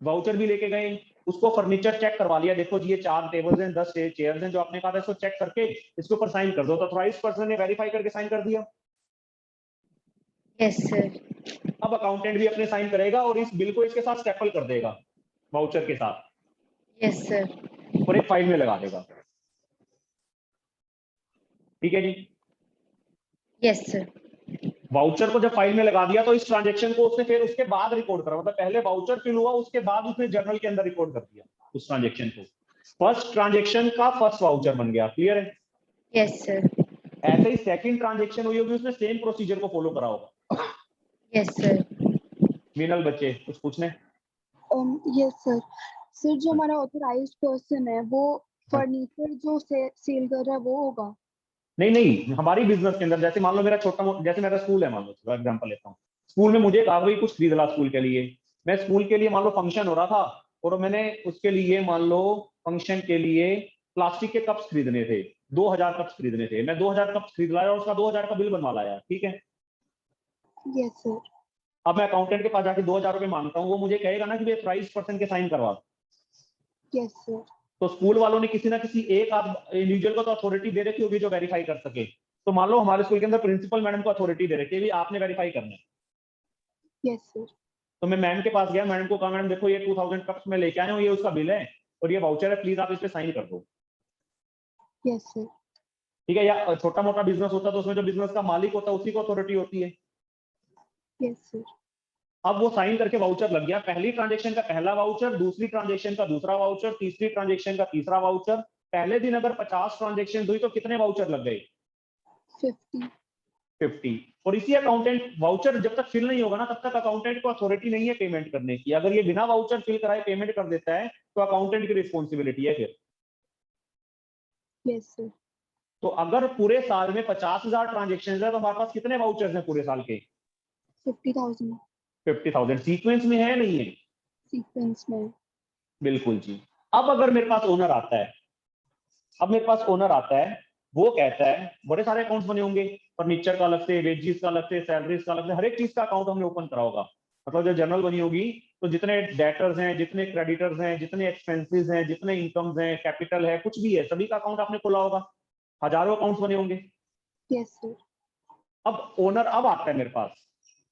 Speaker 1: वाउचर भी लेके गए, उसको फर्नीचर चेक करवा लिया, देखो जी ये 4 टेबल्स हैं, 10 चेयर्स हैं जो आपने कहा था, इसको चेक करके इसके ऊपर साइन कर दो, तो अथोराइज्ड पर्सन ने वेरीफाई करके साइन कर दिया।
Speaker 2: Yes sir.
Speaker 1: अब अकाउंटेंट भी अपने साइन करेगा और इस बिल को इसके साथ स्टेपल कर देगा वाउचर के साथ,
Speaker 2: यस सर।
Speaker 1: और एक फाइल में लगा देगा, ठीक है जी?
Speaker 2: Yes sir.
Speaker 1: वाउचर को जब फाइल में लगा दिया तो इस ट्रांजेक्शन को उसने फिर उसके बाद रिकॉर्ड करा, मतलब पहले वाउचर फिल हुआ उसके बाद उसने जर्नल के अंदर रिकॉर्ड कर दिया उस ट्रांजेक्शन को, फर्स्ट ट्रांजेक्शन का फर्स्ट वाउचर बन गया, क्लियर है?
Speaker 2: Yes sir.
Speaker 1: ऐसे ही सेकंड ट्रांजेक्शन हुई होगी, उसने सेम प्रोसीजर को फॉलो करा होगा।
Speaker 2: Yes sir.
Speaker 1: मीनल बच्चे कुछ पूछने?
Speaker 3: Yes sir. सर जो हमारा ऑथराइज्ड पर्सन है वो फर्नीचर जो सेल कर रहा है वो होगा?
Speaker 1: नहीं नहीं, हमारी बिजनेस के अंदर, जैसे मान लो मेरा जैसे मेरा स्कूल है, मान लो फॉर एग्जांपल लेता हूँ, स्कूल में मुझे कहा भाई कुछ खरीद ला स्कूल के लिए, मैं स्कूल के लिए मान लो फंक्शन हो रहा था और मैंने उसके लिए मान लो फंक्शन के लिए प्लास्टिक के कप्स खरीदने थे, 2,000 कप्स खरीदने थे, मैं 2,000 कप्स खरीद लाया और उसका 2,000 का बिल बनवा लाया, ठीक है?
Speaker 3: Yes sir.
Speaker 1: अब मैं अकाउंटेंट के पास जाके 2,000 रुपए मांगता हूँ, वो मुझे कहेगा ना कि भाई प्राइस पर्सन के साइन करवा।
Speaker 3: Yes sir.
Speaker 1: तो स्कूल वालों ने किसी ना किसी एक इंडिविजुअल को तो अथॉरिटी दे रखी होगी जो वेरीफाई कर सके, तो मान लो हमारे स्कूल के अंदर प्रिंसिपल मैडम को अथॉरिटी दे रखी है, आपने वेरीफाई करना है।
Speaker 3: Yes sir.
Speaker 1: तो मैं मैम के पास गया, मैडम को कहा मैडम देखो ये 2,000 कप्स में लेके आया हूँ, ये उसका बिल है और ये वाउचर है, प्लीज आप इस पे साइन कर दो।
Speaker 3: Yes sir.
Speaker 1: ठीक है? या छोटा मोटा बिजनेस होता है तो उसमें जो बिजनेस का मालिक होता है उसी को अथॉरिटी होती है।
Speaker 3: Yes sir.
Speaker 1: अब वो साइन करके वाउचर लग गया, पहली ट्रांजेक्शन का पहला वाउचर, दूसरी ट्रांजेक्शन का दूसरा वाउचर, तीसरी ट्रांजेक्शन का तीसरा वाउचर। पहले दिन अगर 50 ट्रांजेक्शन हुई तो कितने वाउचर लग गए? 50। और इसी अकाउंटेंट, वाउचर जब तक फिल नहीं होगा ना तब तक अकाउंटेंट को अथॉरिटी नहीं है पेमेंट करने की, अगर ये बिना वाउचर फिल कराए पेमेंट कर देता है तो अकाउंटेंट की रिस्पॉन्सिबिलिटी है फिर।
Speaker 3: Yes sir.
Speaker 1: तो अगर पूरे साल में 50,000 ट्रांजेक्शन है तो हमारे पास कितने वाउचर्स हैं पूरे साल के?
Speaker 3: 50,000
Speaker 1: 50,000। सीक्वेंस में है नहीं है?
Speaker 3: सीक्वेंस में।
Speaker 1: बिल्कुल जी। अब अगर मेरे पास ओनर आता है, वो कहता है, बड़े सारे अकाउंट्स बने होंगे, फर्नीचर का अलग से, वेजेस का अलग से, सैलरीज का अलग से, हर एक चीज का अकाउंट हमने ओपन करा होगा, मतलब जब जर्नल बनी होगी तो जितने डेटर्स हैं, जितने क्रेडिटर्स हैं, जितने एक्सपेंसेस हैं, जितने इनकम्स हैं, कैपिटल है, कुछ भी है, सभी का अकाउंट आपने खोला होगा, हजारों अकाउंट्स बने होंगे।
Speaker 3: Yes sir.
Speaker 1: अब ओनर अब आता है मेरे पास,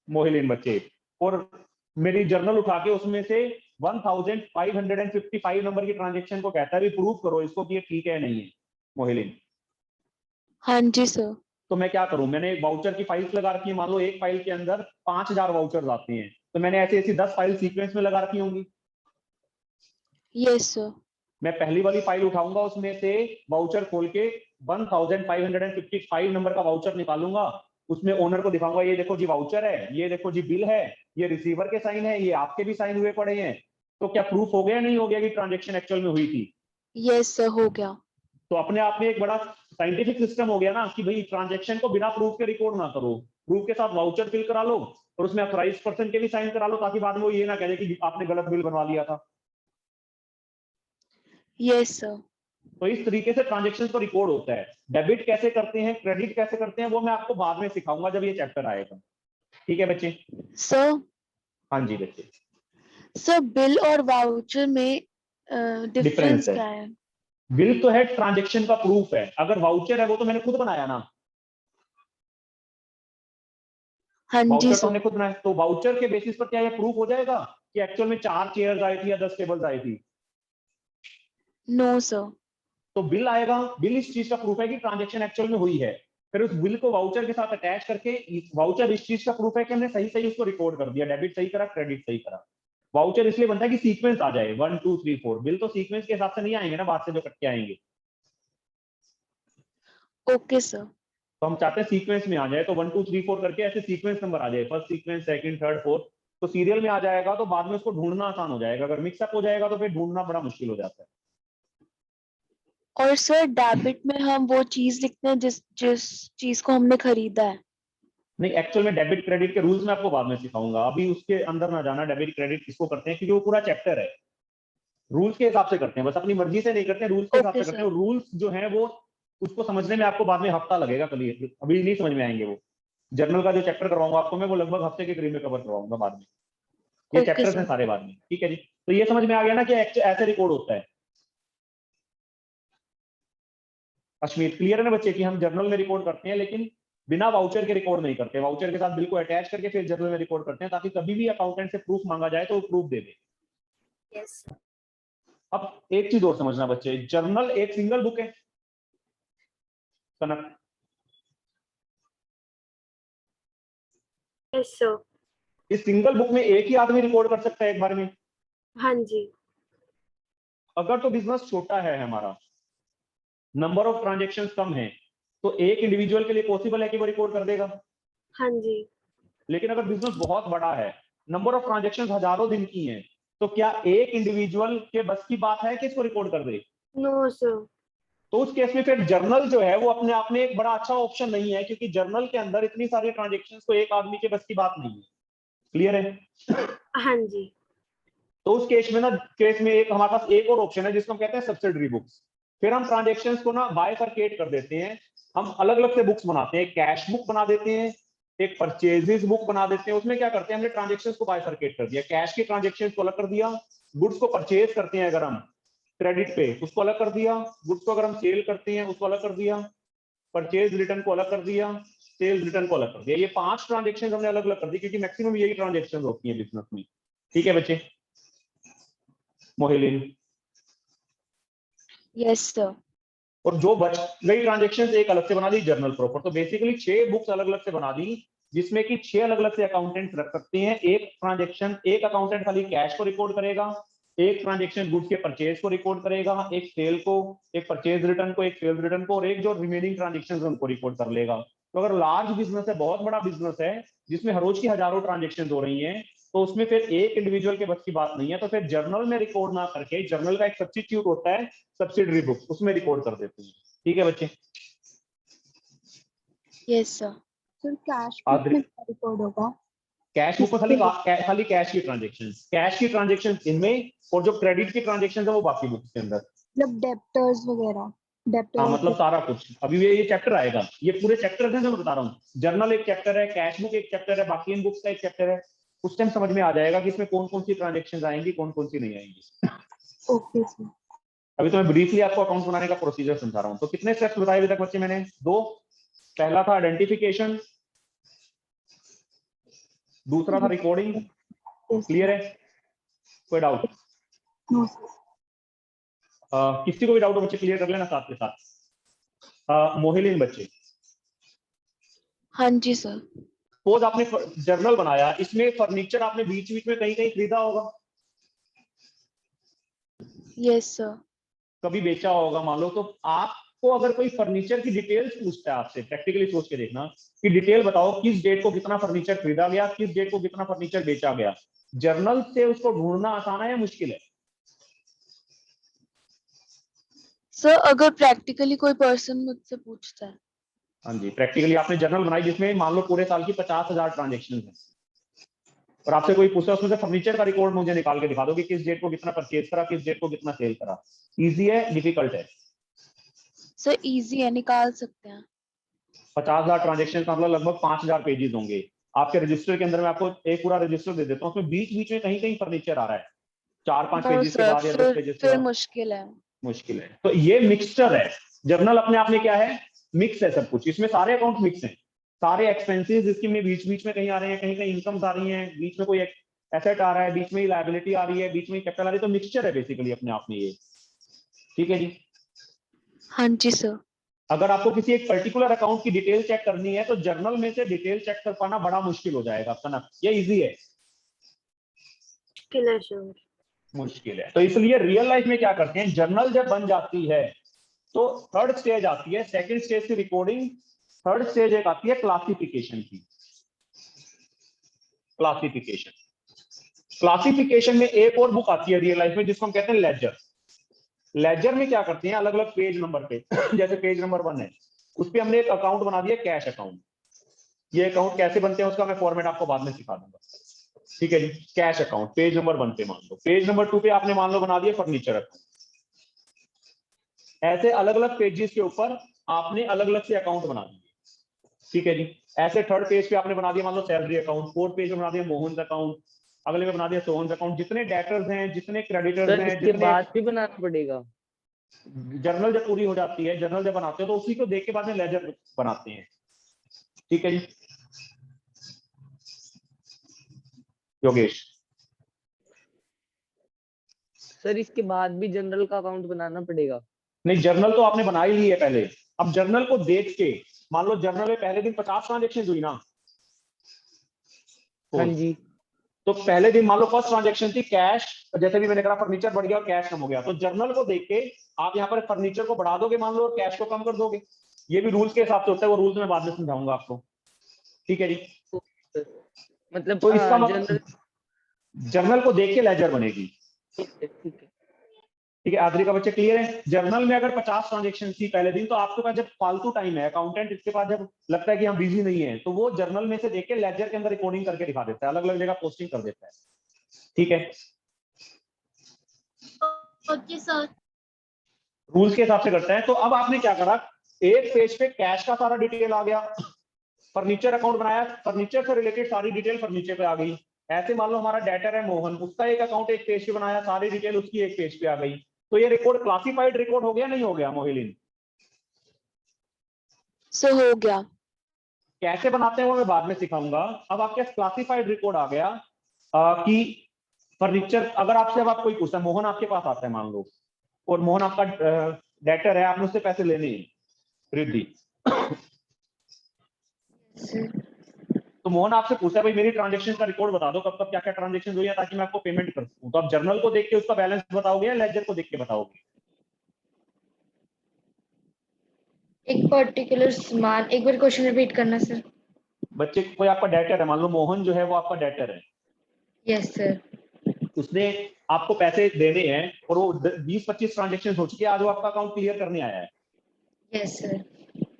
Speaker 1: मोहिलीन बच्चे, और मेरी जर्नल उठा के उसमें से 1555 नंबर की ट्रांजेक्शन को कहता है प्रूव करो इसको कि ये ठीक है नहीं है, मोहिलीन।
Speaker 2: हाँ जी सर।
Speaker 1: तो मैं क्या करूं, मैंने एक वाउचर की फाइल्स लगा रखी है, मान लो एक फाइल के अंदर 5,000 वाउचर्स आते हैं, तो मैंने ऐसी ऐसी 10 फाइल सीक्वेंस में लगा रखी होंगी।
Speaker 2: Yes sir.
Speaker 1: मैं पहली वाली फाइल उठाऊंगा, उसमें से वाउचर खोल के 1555 नंबर का वाउचर निकालूंगा, उसमें ओनर को दिखाऊंगा ये देखो जी वाउचर है, ये देखो जी बिल है, ये रिसीवर के साइन है, ये आपके भी साइन हुए पड़े हैं, तो क्या प्रूफ हो गया नहीं हो गया कि ट्रांजेक्शन एक्चुअल में हुई थी?
Speaker 2: यस सर, हो गया।
Speaker 1: तो अपने आप में एक बड़ा साइंटिफिक सिस्टम हो गया ना कि भाई ट्रांजेक्शन को बिना प्रूफ के रिकॉर्ड ना करो, प्रूफ के साथ वाउचर फिल करा लो और उसमें ऑथराइज्ड पर्सन के भी साइन करा लो, ताकि बाद में वो ये ना कहे कि आपने गलत बिल बनवा लिया था।
Speaker 2: Yes sir.
Speaker 1: तो इस तरीके से ट्रांजेक्शन को रिकॉर्ड होता है। डेबिट कैसे करते हैं, क्रेडिट कैसे करते हैं, वो मैं आपको बाद में सिखाऊंगा जब ये चैप्टर आएगा। ठीक है बच्चे?
Speaker 2: सर,
Speaker 1: हाँ जी बच्चे।
Speaker 2: सर बिल और वाउचर में
Speaker 1: Difference
Speaker 2: डिफरेंस
Speaker 1: है।
Speaker 2: क्या है?
Speaker 1: बिल तो है ट्रांजेक्शन का प्रूफ है, अगर वाउचर है वो तो मैंने खुद बनाया ना,
Speaker 2: हाँ जी
Speaker 1: वाउचर तो
Speaker 2: सर।
Speaker 1: हमने खुद बनाया, तो वाउचर के बेसिस पर क्या ये प्रूफ हो जाएगा कि एक्चुअल में 4 चेयर्स आई थी या 10 टेबल्स आई थी?
Speaker 2: No sir.
Speaker 1: तो बिल आएगा, बिल इस चीज का प्रूफ है कि ट्रांजेक्शन एक्चुअल में हुई है, फिर उस बिल को वाउचर के साथ अटैच करके वाउचर इस चीज का प्रूफ है कि हमने सही सही उसको रिकॉर्ड कर दिया, डेबिट सही करा, क्रेडिट सही करा। वाउचर इसलिए बनता है कि सीक्वेंस आ जाए 1 2 3 4, बिल तो सीक्वेंस के हिसाब से नहीं आएंगे ना, बाद से जो कट के आएंगे।
Speaker 2: Okay sir.
Speaker 1: तो हम चाहते हैं सीक्वेंस में आ जाए, तो 1 2 3 4 करके ऐसे सीक्वेंस नंबर आ जाए, first sequence, second, third, fourth, तो सीरियल में आ जाएगा, तो बाद में उसको ढूंढना आसान हो जाएगा। अगर मिक्सअप हो जाएगा तो फिर ढूंढना बड़ा मुश्किल हो जाता है।
Speaker 2: और सर डेबिट में हम वो चीज लिखते हैं जिस जिस चीज को हमने खरीदा है।
Speaker 1: नहीं, एक्चुअल में डेबिट क्रेडिट के रूल्स मैं आपको बाद में सिखाऊंगा, अभी उसके अंदर ना जाना, डेबिट क्रेडिट किसको करते हैं, क्योंकि वो पूरा चैप्टर है। रूल्स के हिसाब से करते हैं, बस अपनी मर्जी से नहीं करते, रूल्स के हिसाब
Speaker 2: ओके
Speaker 1: से करते
Speaker 2: सर।
Speaker 1: हैं। रूल्स जो है वो उसको समझने में आपको बाद में हफ्ता लगेगा, कभी अभी नहीं समझ में आएंगे वो। जर्नल का जो चैप्टर करवाऊंगा आपको मैं, वो लगभग हफ्ते के करीब में कवर करवाऊंगा बाद में। ये
Speaker 2: ओके
Speaker 1: चैप्टर्स हैं
Speaker 2: सर।
Speaker 1: सारे बाद में। ठीक है जी? तो ये समझ में आ गया ना कि ऐसे रिकॉर्ड होता है। कश्मीर क्लियर है ना बच्चे कि हम जर्नल में रिकॉर्ड करते हैं, लेकिन बिना वाउचर के रिकॉर्ड नहीं करते, वाउचर के साथ बिल को अटैच करके फिर जर्नल में रिकॉर्ड करते हैं, ताकि कभी भी अकाउंटेंट से प्रूफ मांगा जाए तो वो प्रूफ दे दे।
Speaker 2: यस।
Speaker 1: अब एक चीज और समझना बच्चे, जर्नल एक सिंगल बुक है कनक,
Speaker 5: यस सर।
Speaker 1: इस सिंगल बुक में एक ही आदमी रिकॉर्ड कर सकता है एक बार में।
Speaker 5: हाँ जी।
Speaker 1: अगर तो बिजनेस छोटा है हमारा, नंबर ऑफ ट्रांजेक्शन कम है, तो एक इंडिविजुअल के लिए पॉसिबल है कि वो रिकॉर्ड कर देगा।
Speaker 5: हाँ जी।
Speaker 1: लेकिन अगर बिजनेस बहुत बड़ा है, नंबर ऑफ ट्रांजेक्शन हजारों दिन की हैं, तो क्या एक इंडिविजुअल के बस की बात है कि इसको रिकॉर्ड कर दे?
Speaker 5: No sir.
Speaker 1: तो उस केस में फिर जर्नल जो है वो अपने आप में एक बड़ा अच्छा ऑप्शन नहीं है, क्योंकि जर्नल के अंदर इतनी सारी ट्रांजेक्शन को एक आदमी के बस की बात नहीं है। क्लियर है?
Speaker 5: हाँ जी।
Speaker 1: तो उस केस में एक हमारे पास एक और ऑप्शन है जिसको हम कहते हैं सब्सिडरी बुक्स। फिर हम ट्रांजेक्शन्स को ना बाइफरकेट कर देते हैं, हम अलग अलग से बुक्स बनाते हैं, कैश बुक बना देते हैं, एक परचेजेस बुक बना देते हैं। उसमें क्या करते हैं, हमने ट्रांजेक्शन्स को बाइफरकेट कर दिया, कैश की ट्रांजेक्शन्स को अलग कर दिया, गुड्स को परचेज करते हैं अगर हम क्रेडिट पे उसको अलग कर दिया, गुड्स को अगर हम सेल करते हैं उसको अलग कर दिया, परचेज रिटर्न को अलग कर दिया, सेल्स रिटर्न को अलग कर दिया। ये 5 ट्रांजेक्शन हमने अलग अलग कर दी, क्योंकि मैक्सिमम यही ट्रांजेक्शन होती है बिजनेस में। ठीक है बच्चे? मोहिलिन,
Speaker 2: यस सर।
Speaker 1: और जो बच गई ट्रांजेक्शन एक अलग से बना दी जर्नल प्रॉपर। तो बेसिकली 6 बुक्स अलग अलग से बना दी, जिसमें कि 6 अलग अलग से अकाउंटेंट रख सकते हैं। एक ट्रांजेक्शन एक अकाउंटेंट खाली कैश को रिकॉर्ड करेगा, एक ट्रांजेक्शन गुड्स के परचेज को रिकॉर्ड करेगा, एक सेल को, एक परचेज रिटर्न को, एक सेल्स रिटर्न को, और एक जो रिमेनिंग ट्रांजेक्शन उनको रिकॉर्ड कर लेगा। तो अगर लार्ज बिजनेस है, बहुत बड़ा बिजनेस है, जिसमें हर रोज की हजारों ट्रांजेक्शन हो रही हैं, तो उसमें फिर एक इंडिविजुअल के बस की बात नहीं है। तो फिर जर्नल में रिकॉर्ड ना करके, जर्नल का एक सब्स्टिट्यूट होता है सब्सिडरी बुक, उसमें रिकॉर्ड कर देते हैं। ठीक है बच्चे?
Speaker 2: Yes sir.
Speaker 3: Sir cash book में क्या रिकॉर्ड होगा?
Speaker 1: कैश बुक में खाली कैश की ट्रांजेक्शन इनमें, और जो क्रेडिट की ट्रांजेक्शन है वो बाकी बुक्स के अंदर।
Speaker 3: मतलब डेप्टर्स वगैरह,
Speaker 1: हाँ,
Speaker 3: डेप्टर्स
Speaker 1: मतलब सारा कुछ। अभी ये चैप्टर आएगा, ये पूरे चैप्टर है जो मैं बता रहा हूँ। जर्नल एक चैप्टर है, कैश बुक एक चैप्टर है, बाकी इन बुक्स का एक चैप्टर है। उस टाइम समझ में आ जाएगा कि इसमें कौन कौन सी ट्रांजेक्शन आएंगी, कौन कौन सी नहीं आएंगी।
Speaker 3: Okay sir.
Speaker 1: अभी तो मैं ब्रीफली आपको अकाउंट बनाने का प्रोसीजर समझा रहा हूँ। तो कितने स्टेप्स बताए अभी तक बच्चे मैंने? 2। पहला था आइडेंटिफिकेशन, दूसरा था रिकॉर्डिंग। क्लियर है? कोई डाउट?
Speaker 3: No sir.
Speaker 1: किसी को भी डाउट हो बच्चे क्लियर कर लेना साथ के साथ। मोहिलिन बच्चे,
Speaker 2: हाँ जी सर।
Speaker 1: सपोज आपने जर्नल बनाया, इसमें फर्नीचर आपने बीच बीच में कहीं कहीं खरीदा होगा,
Speaker 2: यस सर।
Speaker 1: कभी बेचा होगा मान लो, तो आप आपको अगर कोई फर्नीचर की डिटेल्स पूछता है आपसे, प्रैक्टिकली सोच के देखना कि डिटेल बताओ किस डेट को कितना फर्नीचर खरीदा गया, किस डेट को कितना फर्नीचर बेचा गया, जर्नल से उसको ढूंढना आसान है या मुश्किल है?
Speaker 2: सर अगर प्रैक्टिकली कोई पर्सन मुझसे पूछता है,
Speaker 1: हाँ जी, प्रैक्टिकली आपने जर्नल बनाई जिसमें मान लो पूरे साल की 50,000 ट्रांजेक्शन है और आपसे कोई पूछता है उसमें से फर्नीचर का रिकॉर्ड मुझे निकाल के दिखा दो कि किस डेट को कितना परचेज करा, किस डेट को कितना सेल करा, इजी है डिफिकल्ट है?
Speaker 2: सर इजी है, निकाल सकते हैं।
Speaker 1: 50,000 ट्रांजेक्शन का मतलब लगभग 5,000 पेजेस होंगे आपके रजिस्टर के अंदर। मैं आपको एक पूरा रजिस्टर दे देता हूँ, उसमें बीच बीच में कहीं कहीं फर्नीचर आ रहा है, 4-5
Speaker 2: नो
Speaker 1: पेजेस के
Speaker 2: सर,
Speaker 1: बाद या 10 पेजेस के
Speaker 2: फिर
Speaker 1: बाद।
Speaker 2: मुश्किल है।
Speaker 1: मुश्किल है तो ये मिक्सचर है। जर्नल अपने आप में क्या है? मिक्स है सब कुछ, इसमें सारे अकाउंट मिक्स हैं, सारे एक्सपेंसेस इसके बीच बीच में कहीं आ रहे हैं, कहीं कहीं इनकम्स आ रही हैं, बीच में कोई एसेट आ रहा है, बीच में लायबिलिटी आ रही है, बीच में कैपिटल आ रही है, तो मिक्सचर है बेसिकली अपने आप में ये। ठीक है जी।
Speaker 2: हाँ जी सर।
Speaker 1: अगर आपको किसी एक पर्टिकुलर अकाउंट की डिटेल चेक करनी है तो जर्नल में से डिटेल चेक कर पाना बड़ा मुश्किल हो जाएगा आपका ना, ये इजी है?
Speaker 5: मुश्किल है सर।
Speaker 1: मुश्किल है। तो इसलिए रियल लाइफ में क्या करते हैं, जर्नल जब बन जाती है तो थर्ड स्टेज आती है, सेकंड स्टेज की रिकॉर्डिंग, थर्ड स्टेज एक आती है क्लासिफिकेशन की। क्लासिफिकेशन, क्लासिफिकेशन में एक और बुक आती है रियल लाइफ में जिसको हम कहते हैं लेजर। लेजर में क्या करते हैं, अलग अलग पेज नंबर पे जैसे पेज नंबर 1 है, उस पर हमने एक अकाउंट बना दिया कैश अकाउंट। ये अकाउंट कैसे बनते हैं उसका मैं फॉर्मेट आपको बाद में सिखा दूंगा। ठीक है जी। कैश अकाउंट पेज नंबर 1 पे मान लो, पेज नंबर 2 पे आपने मान लो बना दिया फर्नीचर अकाउंट। ऐसे अलग अलग पेजेस के ऊपर आपने अलग अलग से अकाउंट बना दिए। ठीक है जी। ऐसे थर्ड पेज पे आपने बना दिया मान लो सैलरी अकाउंट, फोर्थ पेज में बना दिया मोहन अकाउंट, अगले में बना दिया सोहन अकाउंट। जितने डेटर्स हैं, जितने क्रेडिटर्स
Speaker 4: सर
Speaker 1: हैं,
Speaker 4: इसके
Speaker 1: जितने,
Speaker 4: बाद भी बनाना पड़ेगा?
Speaker 1: जर्नल जब पूरी हो जाती है, जर्नल जब बनाते हो तो उसी को देख के बाद में लेजर बनाते हैं। ठीक है जी। योगेश,
Speaker 4: सर इसके बाद भी जनरल का अकाउंट बनाना पड़ेगा?
Speaker 1: नहीं जर्नल तो आपने बना ही ली है पहले। अब जर्नल को देख के मान लो जर्नल में पहले दिन 50 ट्रांजेक्शन हुई ना,
Speaker 4: हाँ जी।
Speaker 1: तो पहले दिन मान लो फर्स्ट ट्रांजेक्शन थी कैश, जैसे भी मैंने कहा फर्नीचर बढ़ गया और कैश कम हो गया, तो जर्नल को देख के आप यहाँ पर फर्नीचर को बढ़ा दोगे मान लो और कैश को कम कर दोगे। ये भी रूल्स के हिसाब से होता है, वो रूल्स मैं बाद में समझाऊंगा आपको। ठीक है जी।
Speaker 4: मतलब
Speaker 1: तो इसका
Speaker 4: जनरल।
Speaker 1: जर्नल को देख के लेजर बनेगी।
Speaker 4: ठीक है।
Speaker 1: ठीक है आदरी का बच्चे, क्लियर है? जर्नल में अगर 50 ट्रांजेक्शन थी पहले दिन, तो आपके पास जब फालतू टाइम है, अकाउंटेंट इसके पास जब लगता है कि हम बिजी नहीं है, तो वो जर्नल में से देख के लेजर के अंदर रिकॉर्डिंग करके दिखा देता है, अलग अलग जगह पोस्टिंग कर देता है। ठीक है।
Speaker 5: Okay sir.
Speaker 1: रूल्स के हिसाब से करते हैं। तो अब आपने क्या करा, एक पेज पे कैश का सारा डिटेल आ गया, फर्नीचर अकाउंट बनाया, फर्नीचर से रिलेटेड सारी डिटेल फर्नीचर पे आ गई। ऐसे मान लो हमारा डेटर है मोहन, उसका एक अकाउंट एक पेज पे बनाया, सारी डिटेल उसकी एक पेज पे आ गई। तो ये रिकॉर्ड क्लासिफाइड रिकॉर्ड हो गया नहीं हो गया मोहिलिन?
Speaker 2: सर हो गया।
Speaker 1: कैसे बनाते हैं वो मैं बाद में सिखाऊंगा। अब आपके क्लासिफाइड रिकॉर्ड आ गया कि फर्नीचर, अगर आपसे अब आप कोई पूछता है, मोहन आपके पास आता है मान लो, और मोहन आपका डेटर है, आपने उससे पैसे लेने हैं, रिद्धि, तो मोहन आपसे पूछता है भाई मेरी ट्रांजेक्शन का रिकॉर्ड बता दो, कब कब क्या क्या ट्रांजेक्शन हुई है ताकि मैं आपको पेमेंट कर सकूं। तो आप जर्नल को देख के उसका बैलेंस बताओगे या लेजर को देख के बताओगे?
Speaker 6: एक पर्टिकुलर सामान, एक बार क्वेश्चन रिपीट करना सर।
Speaker 1: बच्चे कोई आपका डेटर है, मान लो मोहन जो है वो आपका डेटर है,
Speaker 6: यस सर।
Speaker 1: उसने आपको पैसे देने हैं और वो 20-25 ट्रांजेक्शन हो चुके हैं, आज वो आपका अकाउंट क्लियर करने आया है।
Speaker 6: Yes sir.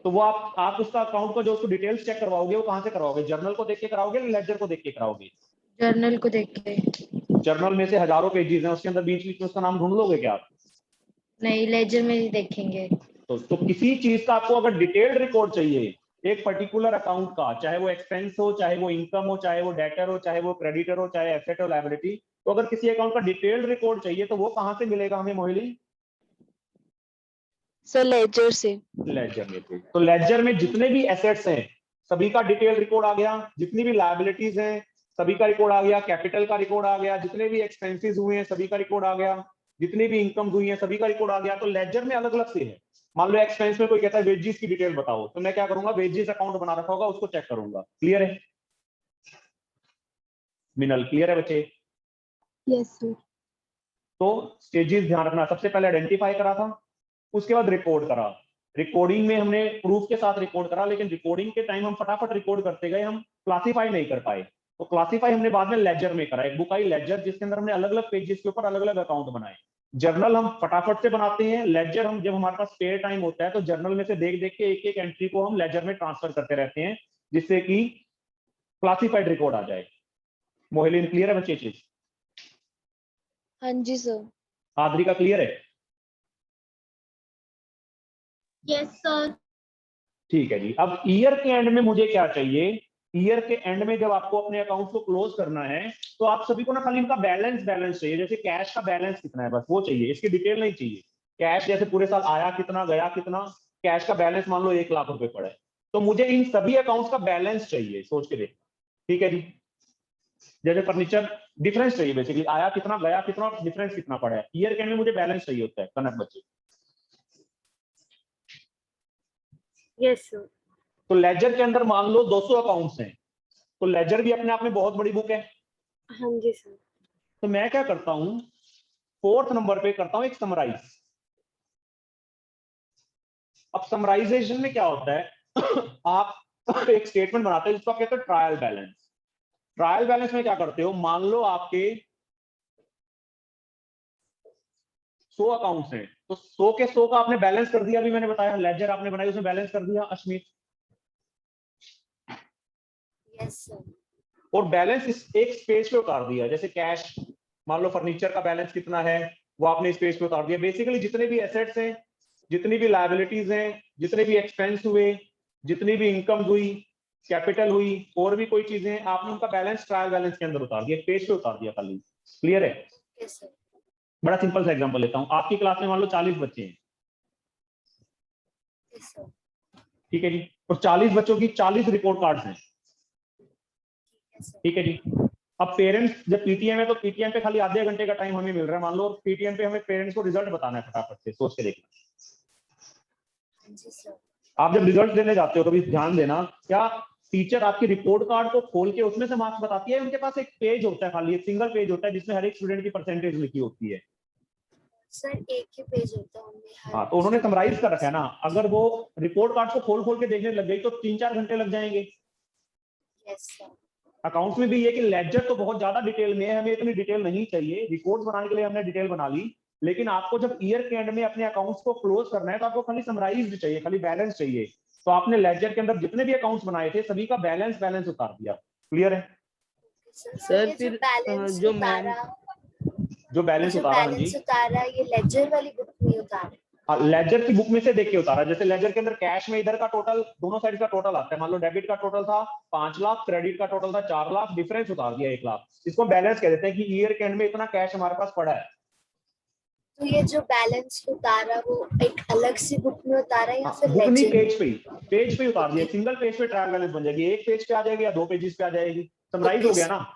Speaker 1: तो वो आप उसका अकाउंट का जो उसको डिटेल्स चेक करवाओगे वो कहाँ से करवाओगे, जर्नल को देख के कराओगे या लेजर को देख के कराओगे?
Speaker 6: जर्नल को देख के।
Speaker 1: जर्नल में से हजारों पेजेस हैं, उसके अंदर बीच बीच में उसका नाम ढूंढ लोगे क्या आप?
Speaker 6: नहीं, लेजर में ही देखेंगे।
Speaker 1: तो किसी चीज का आपको अगर डिटेल्ड रिकॉर्ड चाहिए एक पर्टिकुलर अकाउंट का, चाहे वो एक्सपेंस हो, चाहे वो इनकम हो, चाहे वो डेटर हो, चाहे वो क्रेडिटर हो, चाहे एसेट हो लायबिलिटी, तो अगर किसी अकाउंट का डिटेल्ड रिकॉर्ड चाहिए तो वो कहाँ से मिलेगा हमें मोहिनी?
Speaker 2: सर लेजर से।
Speaker 1: लेजर में से। तो लेजर में जितने भी एसेट्स हैं सभी का डिटेल रिकॉर्ड आ गया, जितनी भी लायबिलिटीज हैं सभी का रिकॉर्ड आ गया, कैपिटल का रिकॉर्ड आ गया, जितने भी एक्सपेंसेस हुए हैं सभी का रिकॉर्ड आ गया, जितनी भी इनकम हुई है सभी का रिकॉर्ड आ गया। तो लेजर में अलग अलग से है। मान लो एक्सपेंस में कोई कहता है वेजेस की डिटेल बताओ, तो मैं क्या करूंगा, वेजेस अकाउंट बना रखा होगा उसको चेक करूंगा। क्लियर है मिनल? क्लियर है बच्चे?
Speaker 3: Yes sir.
Speaker 1: तो स्टेजेस ध्यान रखना, सबसे पहले आइडेंटिफाई करा था, उसके बाद रिकॉर्ड करा, रिकॉर्डिंग में हमने प्रूफ के साथ रिकॉर्ड करा, लेकिन रिकॉर्डिंग के टाइम हम फटाफट रिकॉर्ड करते गए, हम क्लासीफाई नहीं कर पाए। तो क्लासीफाई हमने बाद में लेजर में करा, एक बुक आई लेजर, जिसके अंदर हमने अलग अलग पेजेस के ऊपर अलग अलग अकाउंट बनाए। जर्नल हम फटाफट से बनाते हैं, लेजर हम जब हमारे पास स्पेयर टाइम होता है तो जर्नल में से देख देख के एक एक एंट्री को हम लेजर में ट्रांसफर करते रहते हैं, जिससे कि क्लासिफाइड रिकॉर्ड आ जाए। मोहिलीन क्लियर है बच्चे चीज?
Speaker 2: हाँ जी सर।
Speaker 1: आद्रिका क्लियर है?
Speaker 5: Yes sir.
Speaker 1: ठीक है जी। अब ईयर के एंड में मुझे क्या चाहिए? ईयर के एंड में जब आपको अपने अकाउंट को क्लोज करना है तो आप सभी को ना खाली इनका बैलेंस चाहिए, जैसे कैश का बैलेंस कितना है बस वो चाहिए, इसकी डिटेल नहीं चाहिए। कैश जैसे पूरे साल आया कितना, गया कितना, कैश का बैलेंस मान लो 1 लाख रुपए पड़ा है, तो मुझे इन सभी अकाउंट्स का बैलेंस चाहिए, सोच के देख। ठीक है जी। जैसे फर्नीचर डिफरेंस चाहिए, बेसिकली आया कितना, गया कितना, डिफरेंस कितना पड़ा है। ईयर के एंड में मुझे बैलेंस चाहिए होता है कनक बच्चे।
Speaker 5: Yes sir.
Speaker 1: तो लेजर के अंदर मान लो 200 अकाउंट्स हैं, तो लेजर भी अपने आप में बहुत बड़ी बुक है।
Speaker 5: हाँ जी सर।
Speaker 1: तो मैं क्या करता हूं, 4th नंबर पे करता हूं एक समराइज। अब समराइजेशन में क्या होता है आप एक स्टेटमेंट बनाते हैं जिसको कहते हैं ट्रायल बैलेंस। ट्रायल बैलेंस में क्या करते हो, मान लो आपके 100 अकाउंट्स हैं, तो 100 के 100 का आपने बैलेंस कर दिया, अभी मैंने बताया लेजर आपने बनाई उसमें बैलेंस कर दिया अश्मित।
Speaker 5: Yes sir.
Speaker 1: और बैलेंस इस एक पेज पे उतार दिया, जैसे कैश मान लो फर्नीचर का बैलेंस कितना है वो आपने इस पेज पे उतार दिया। बेसिकली जितने भी एसेट्स हैं, जितनी भी लायबिलिटीज हैं, जितने भी एक्सपेंस हुए, जितनी भी इनकम हुई, कैपिटल हुई, और भी कोई चीजें हैं, आपने उनका बैलेंस ट्रायल बैलेंस के अंदर उतार दिया, पेज पे उतार दिया खाली। क्लियर है?
Speaker 5: Yes sir.
Speaker 1: बड़ा सिंपल सा एग्जांपल लेता हूं, आपकी क्लास में मान लो 40 बच्चे हैं,
Speaker 5: यस सर।
Speaker 1: ठीक है जी, और 40 बच्चों की 40 रिपोर्ट कार्ड्स हैं,
Speaker 5: यस सर।
Speaker 1: ठीक है जी। अब पेरेंट्स जब पीटीएम है तो पीटीएम पे खाली आधे घंटे का टाइम हमें मिल रहा है मान लो, और पीटीएम पे हमें पेरेंट्स को रिजल्ट बताना है फटाफट से, सोच के देखना।
Speaker 5: हाँ जी सर।
Speaker 1: आप जब रिजल्ट देने जाते हो कभी ध्यान देना, क्या टीचर आपकी रिपोर्ट कार्ड को खोल के उसमें से मार्क्स बताती है? उनके पास एक पेज होता है, खाली एक सिंगल पेज होता है जिसमें हर एक स्टूडेंट की परसेंटेज लिखी होती है।
Speaker 5: सर एक ही पेज होता है उनमें हर
Speaker 1: हाँ, तो उन्होंने समराइज कर रखा है ना, अगर वो रिपोर्ट कार्ड को खोल खोल के देखने लग गई तो 3-4 घंटे लग जाएंगे।
Speaker 5: Yes sir.
Speaker 1: अकाउंट्स में भी ये कि लेजर तो बहुत ज्यादा डिटेल में है, हमें इतनी डिटेल नहीं चाहिए, रिपोर्ट बनाने के लिए हमने डिटेल बना ली, लेकिन आपको जब ईयर के एंड में अपने अकाउंट्स को क्लोज करना है तो आपको खाली समराइज चाहिए, खाली बैलेंस चाहिए। तो आपने लेजर के अंदर जितने भी अकाउंट्स बनाए थे सभी का बैलेंस उतार दिया। क्लियर है?
Speaker 4: सर
Speaker 5: ये
Speaker 4: फिर
Speaker 5: बैलेंस
Speaker 4: जो मैम
Speaker 1: जो बैलेंस उतारा, हाँ जी,
Speaker 5: उतारा ये लेजर वाली बुक में उतारा।
Speaker 1: हाँ, लेजर की बुक में से देख के उतारा। जैसे लेजर के अंदर कैश में इधर का टोटल, दोनों साइड का टोटल आता है, मान लो डेबिट का टोटल था 5 लाख, क्रेडिट का टोटल था 4 लाख, डिफरेंस उतार दिया 1 लाख, इसको बैलेंस कह देते हैं कि ईयर के एंड में इतना कैश हमारे पास पड़ा है।
Speaker 5: तो ये जो बैलेंस उतारा वो एक अलग सी बुक में उतारा या फिर
Speaker 1: बुक नहीं,
Speaker 5: लेजर?
Speaker 1: पेज पे ही उतार दिया, सिंगल पेज पे ट्रायल बैलेंस बन जाएगी, एक पेज पे आ जाएगी या 2 पेजेस पे आ जाएगी, समराइज हो गया ना।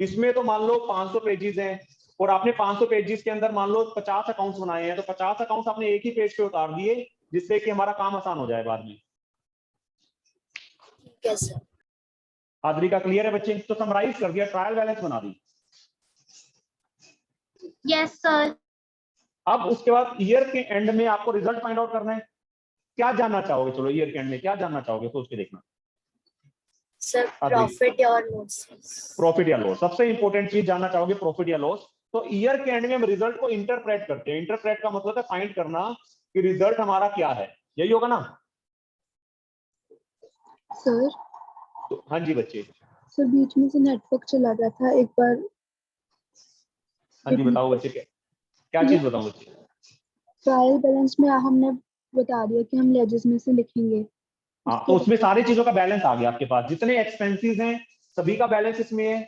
Speaker 1: इसमें तो मान लो 500 पेजेस हैं और आपने 500 पेजेस के अंदर मान लो 50 अकाउंट्स बनाए हैं, तो 50 अकाउंट्स आपने एक ही पेज पे उतार दिए, जिससे कि हमारा काम आसान हो जाए बाद में।
Speaker 5: ठीक है सर।
Speaker 1: आद्रिका क्लियर है बच्चे? तो समराइज कर दिया, ट्रायल बैलेंस बना दी।
Speaker 5: Yes sir.
Speaker 1: अब उसके बाद ईयर के एंड में आपको रिजल्ट फाइंड आउट करना है। क्या जानना चाहोगे? चलो ईयर के एंड में क्या जानना चाहोगे, सोच के देखना।
Speaker 5: सर प्रॉफिट और लॉस।
Speaker 1: प्रॉफिट या लॉस, सबसे इंपॉर्टेंट चीज जानना चाहोगे, प्रॉफिट या लॉस। तो ईयर के एंड में हम रिजल्ट को इंटरप्रेट करते हैं। इंटरप्रेट का मतलब है फाइंड करना कि रिजल्ट हमारा क्या है, यही होगा ना?
Speaker 3: सर
Speaker 1: तो हाँ जी बच्चे।
Speaker 3: सर बीच में से नेटवर्क चला गया था एक बार।
Speaker 1: हाँ जी बताओ बच्चे, क्या चीज बताओ बच्चे?
Speaker 3: ट्रायल बैलेंस में हमने बता दिया कि हम लेजेस में से लिखेंगे।
Speaker 1: हाँ, तो उसमें सारी चीजों का बैलेंस आ गया आपके पास, जितने एक्सपेंसेस हैं सभी का बैलेंस इसमें है,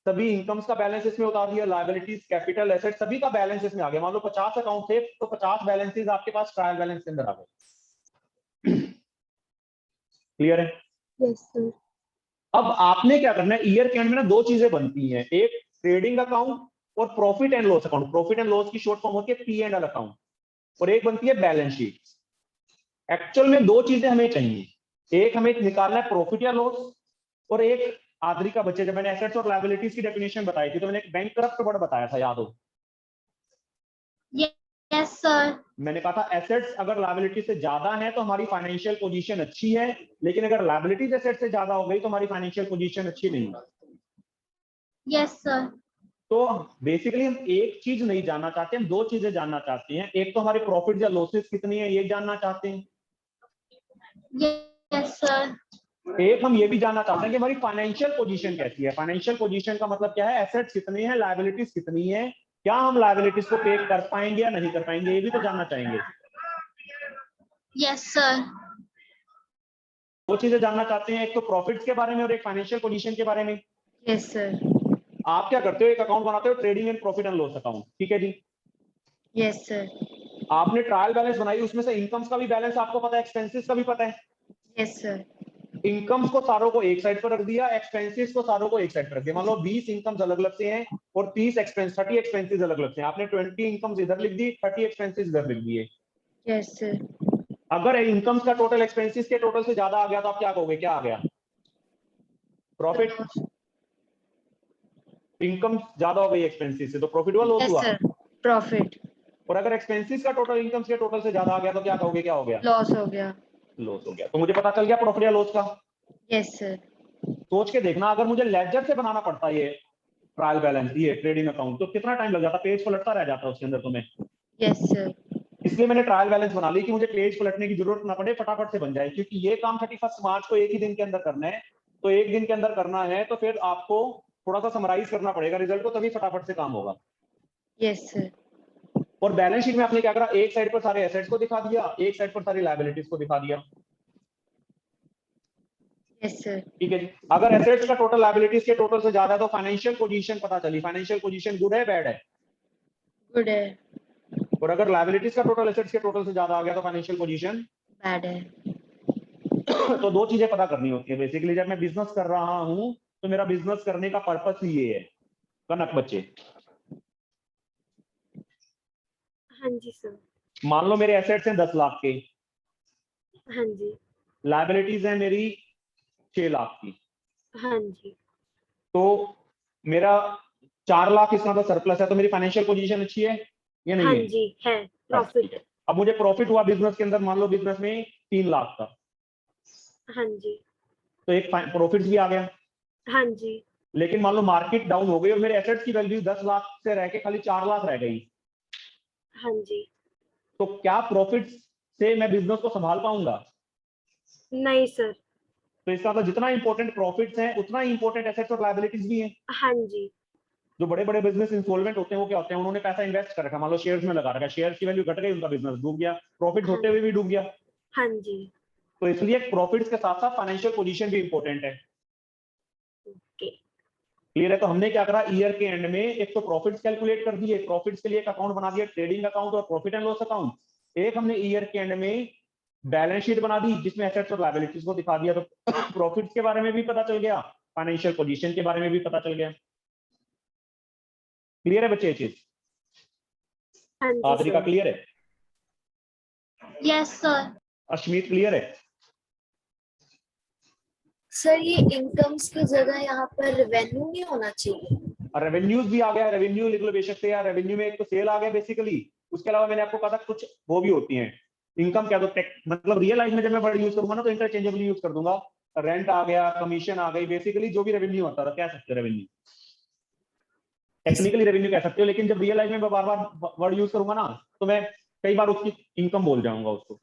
Speaker 1: सभी इनकम्स का बैलेंस इसमें उतार दिया, लायबिलिटीज, कैपिटल, एसेट सभी का बैलेंस इसमें आ गया। मान लो 50 अकाउंट थे तो 50 बैलेंसेस आपके पास ट्रायल बैलेंस के अंदर आ गए। क्लियर है?
Speaker 3: Yes sir.
Speaker 1: अब आपने क्या करना है, ईयर के एंड में ना 2 चीजें बनती हैं, एक ट्रेडिंग अकाउंट और profit and loss account. Profit and loss की शॉर्ट फॉर्म होती है P&L अकाउंट, और एक बनती है बैलेंस शीट। एक्चुअल में 2 चीजें हमें चाहिए, एक हमें निकालना है प्रॉफिट या लॉस, और एक आद्रिका बच्चे जब मैंने एसेट्स और लायबिलिटीज की डेफिनेशन बताई थी तो मैंने एक बैंक करप्ट वर्ड बताया था, याद हो?
Speaker 6: Yes sir.
Speaker 1: मैंने कहा था एसेट्स अगर लायबिलिटी से ज्यादा है तो हमारी फाइनेंशियल पोजीशन अच्छी है, लेकिन अगर लायबिलिटीज एसेट से ज्यादा हो गई तो हमारी फाइनेंशियल पोजीशन अच्छी नहीं है।
Speaker 6: Yes sir.
Speaker 1: तो बेसिकली हम एक चीज नहीं जानना चाहते, हम दो चीजें जानना चाहते हैं। एक तो हमारे प्रॉफिट या लॉसेस कितनी है ये जानना चाहते हैं,
Speaker 6: यस सर।
Speaker 1: एक हम ये भी जानना चाहते हैं कि हमारी फाइनेंशियल पोजीशन कैसी है। फाइनेंशियल पोजीशन का मतलब क्या है, एसेट्स कितनी है, लायबिलिटीज कितनी है, क्या हम लायबिलिटीज को पे कर पाएंगे या नहीं कर पाएंगे, ये भी तो जानना चाहेंगे।
Speaker 6: Yes sir.
Speaker 1: दो चीजें जानना चाहते हैं, एक तो प्रॉफिट्स के बारे में और एक फाइनेंशियल पोजीशन के बारे में।
Speaker 6: Yes sir.
Speaker 1: आप क्या करते हो, एक अकाउंट बनाते हो, trading and profit and loss account, ठीक है जी।
Speaker 6: Yes sir.
Speaker 1: आपने ट्रायल बैलेंस बनाई, उसमें से इनकम्स का भी बैलेंस आपको पता है, एक्सपेंसेस का भी पता है।
Speaker 6: Yes sir.
Speaker 1: इनकम्स को सारों को एक साइड पर रख दिया, एक्सपेंसेस को सारों को एक साइड पर रख दिया। मान लो 20 इनकम्स अलग अलग से हैं और 30 एक्सपेंसेस अलग अलग से हैं। आपने 20 इनकम्स इधर लिख दी, 30 एक्सपेंसेस इधर लिख दिए।
Speaker 6: Yes sir.
Speaker 1: अगर इनकम्स का टोटल एक्सपेंसेस के टोटल से ज्यादा आ गया तो आप क्या कहोगे, क्या आ गया, प्रॉफिट। इनकम ज्यादा हो गई एक्सपेंसेस से तो प्रॉफिट हुआ, लॉस
Speaker 6: यस
Speaker 1: हुआ।
Speaker 6: सर। प्रॉफिट।
Speaker 1: और अगर एक्सपेंसेस का टोटल इनकम्स के टोटल से ज्यादा आ गया तो क्या कहोगे, क्या हो गया,
Speaker 6: लॉस हो गया।
Speaker 1: लॉस हो गया। तो मुझे पता चल गया प्रॉफिट या लॉस का।
Speaker 6: Yes sir.
Speaker 1: सोच के देखना, अगर मुझे लेजर से बनाना पड़ता ये ट्रायल बैलेंस, ये ट्रेडिंग अकाउंट, तो कितना टाइम लग जाता, पेज पलटता रह जाता उसके अंदर तुम्हें।
Speaker 6: Yes sir.
Speaker 1: इसलिए मैंने ट्रायल बैलेंस बना ली कि मुझे पेज पलटने की जरूरत ना पड़े, फटाफट से बन जाए। क्योंकि ये काम 31 मार्च को एक ही दिन के अंदर करना है, तो एक दिन के अंदर करना है तो फिर आपको थोड़ा सा समराइज करना पड़ेगा रिजल्ट को, तभी फटाफट से काम होगा।
Speaker 6: Yes sir.
Speaker 1: और बैलेंस शीट में आपने क्या करा, एक साइड पर सारे एसेट्स को दिखा दिया, एक साइड पर सारी लायबिलिटीज को दिखा दिया।
Speaker 6: Yes sir.
Speaker 1: ठीक है जी। अगर एसेट्स का टोटल लायबिलिटीज के टोटल से ज्यादा है तो फाइनेंशियल पोजीशन पता चली। फाइनेंशियल पोजीशन गुड है, बैड है।
Speaker 6: गुड है।
Speaker 1: और अगर लायबिलिटीज का टोटल एसेट्स के टोटल से ज्यादा आ गया तो फाइनेंशियल पोजीशन।
Speaker 6: बैड है।
Speaker 1: तो दो चीजें पता करनी होती है बेसिकली। जब मैं बिजनेस कर रहा हूं तो मेरा बिजनेस करने का पर्पस ही ये है। कनक बच्चे,
Speaker 5: हाँ जी सर।
Speaker 1: मान लो मेरे एसेट्स हैं 10 लाख के,
Speaker 5: हाँ जी।
Speaker 1: लायबिलिटीज है मेरी 6 लाख की,
Speaker 5: हाँ जी।
Speaker 1: तो मेरा 4 लाख इसका तो सरप्लस है, तो मेरी फाइनेंशियल पोजीशन अच्छी है या नहीं
Speaker 5: हाँ
Speaker 1: है।
Speaker 5: जी है प्रॉफिट।
Speaker 1: अब मुझे प्रॉफिट हुआ बिजनेस के अंदर, मान लो बिजनेस में 3 लाख का,
Speaker 5: हाँ जी।
Speaker 1: तो एक प्रॉफिट भी आ गया।
Speaker 5: हाँ जी।
Speaker 1: लेकिन मान लो मार्केट डाउन हो गई और मेरे एसेट्स की वैल्यू 10 लाख से रह के खाली 4 लाख रह गई,
Speaker 5: हाँ जी।
Speaker 1: तो क्या प्रॉफिट से मैं बिजनेस को संभाल पाऊंगा।
Speaker 5: नहीं सर।
Speaker 1: तो इसका मतलब जितना इंपॉर्टेंट प्रॉफिट्स हैं उतना ही इंपॉर्टेंट एसेट्स और लायबिलिटीज भी हैं।
Speaker 5: हाँ जी।
Speaker 1: जो बड़े बड़े बिजनेस इंसॉल्वेंट होते हैं वो क्या होते हैं, उन्होंने पैसा इन्वेस्ट कर रखा, मान लो शेयर्स में लगा रखा, शेयर्स की वैल्यू घट गई, उनका बिजनेस डूब गया, प्रॉफिट होते हुए भी डूब गया।
Speaker 5: हाँ जी।
Speaker 1: तो इसलिए प्रॉफिट्स के साथ साथ फाइनेंशियल पोजीशन भी इंपॉर्टेंट है।
Speaker 5: ओके।
Speaker 1: क्लियर है। तो हमने क्या करा, ईयर के एंड में एक तो प्रॉफिट्स कैलकुलेट कर दिए, प्रॉफिट्स के लिए एक अकाउंट बना दिया, ट्रेडिंग अकाउंट और प्रॉफिट एंड लॉस अकाउंट। एक हमने ईयर के एंड में बैलेंस शीट बना दी जिसमें एसेट्स और लायबिलिटीज को दिखा दिया, तो प्रॉफिट्स के बारे में भी पता चल गया, फाइनेंशियल पोजीशन के बारे में भी पता चल गया। क्लियर है बच्चे ये चीज,
Speaker 5: हाँ जी
Speaker 1: आदरिका
Speaker 5: सर।
Speaker 1: क्लियर है,
Speaker 6: यस सर।
Speaker 1: अश्मीत क्लियर है।
Speaker 5: सर ये इनकम्स की जगह यहाँ पर रेवेन्यू नहीं होना चाहिए।
Speaker 1: और रेवेन्यूज भी आ गया, रेवेन्यू लिख लो बेशक से यार, रेवेन्यू में एक तो सेल आ गया बेसिकली। उसके अलावा मैंने आपको कहा था कुछ वो भी होती हैं, इनकम क्या, तो मतलब रियल लाइफ में जब मैं वर्ड यूज करूंगा ना तो इंटरचेंजेबली यूज कर दूंगा। रेंट आ गया, कमीशन आ गई, बेसिकली जो भी रेवेन्यू आता था, कह सकते हो रेवेन्यू, टेक्निकली रेवेन्यू कह सकते हो। लेकिन जब रियल लाइफ में बार बार वर्ड यूज करूंगा ना तो मैं कई बार उसकी इनकम बोल जाऊंगा उसको।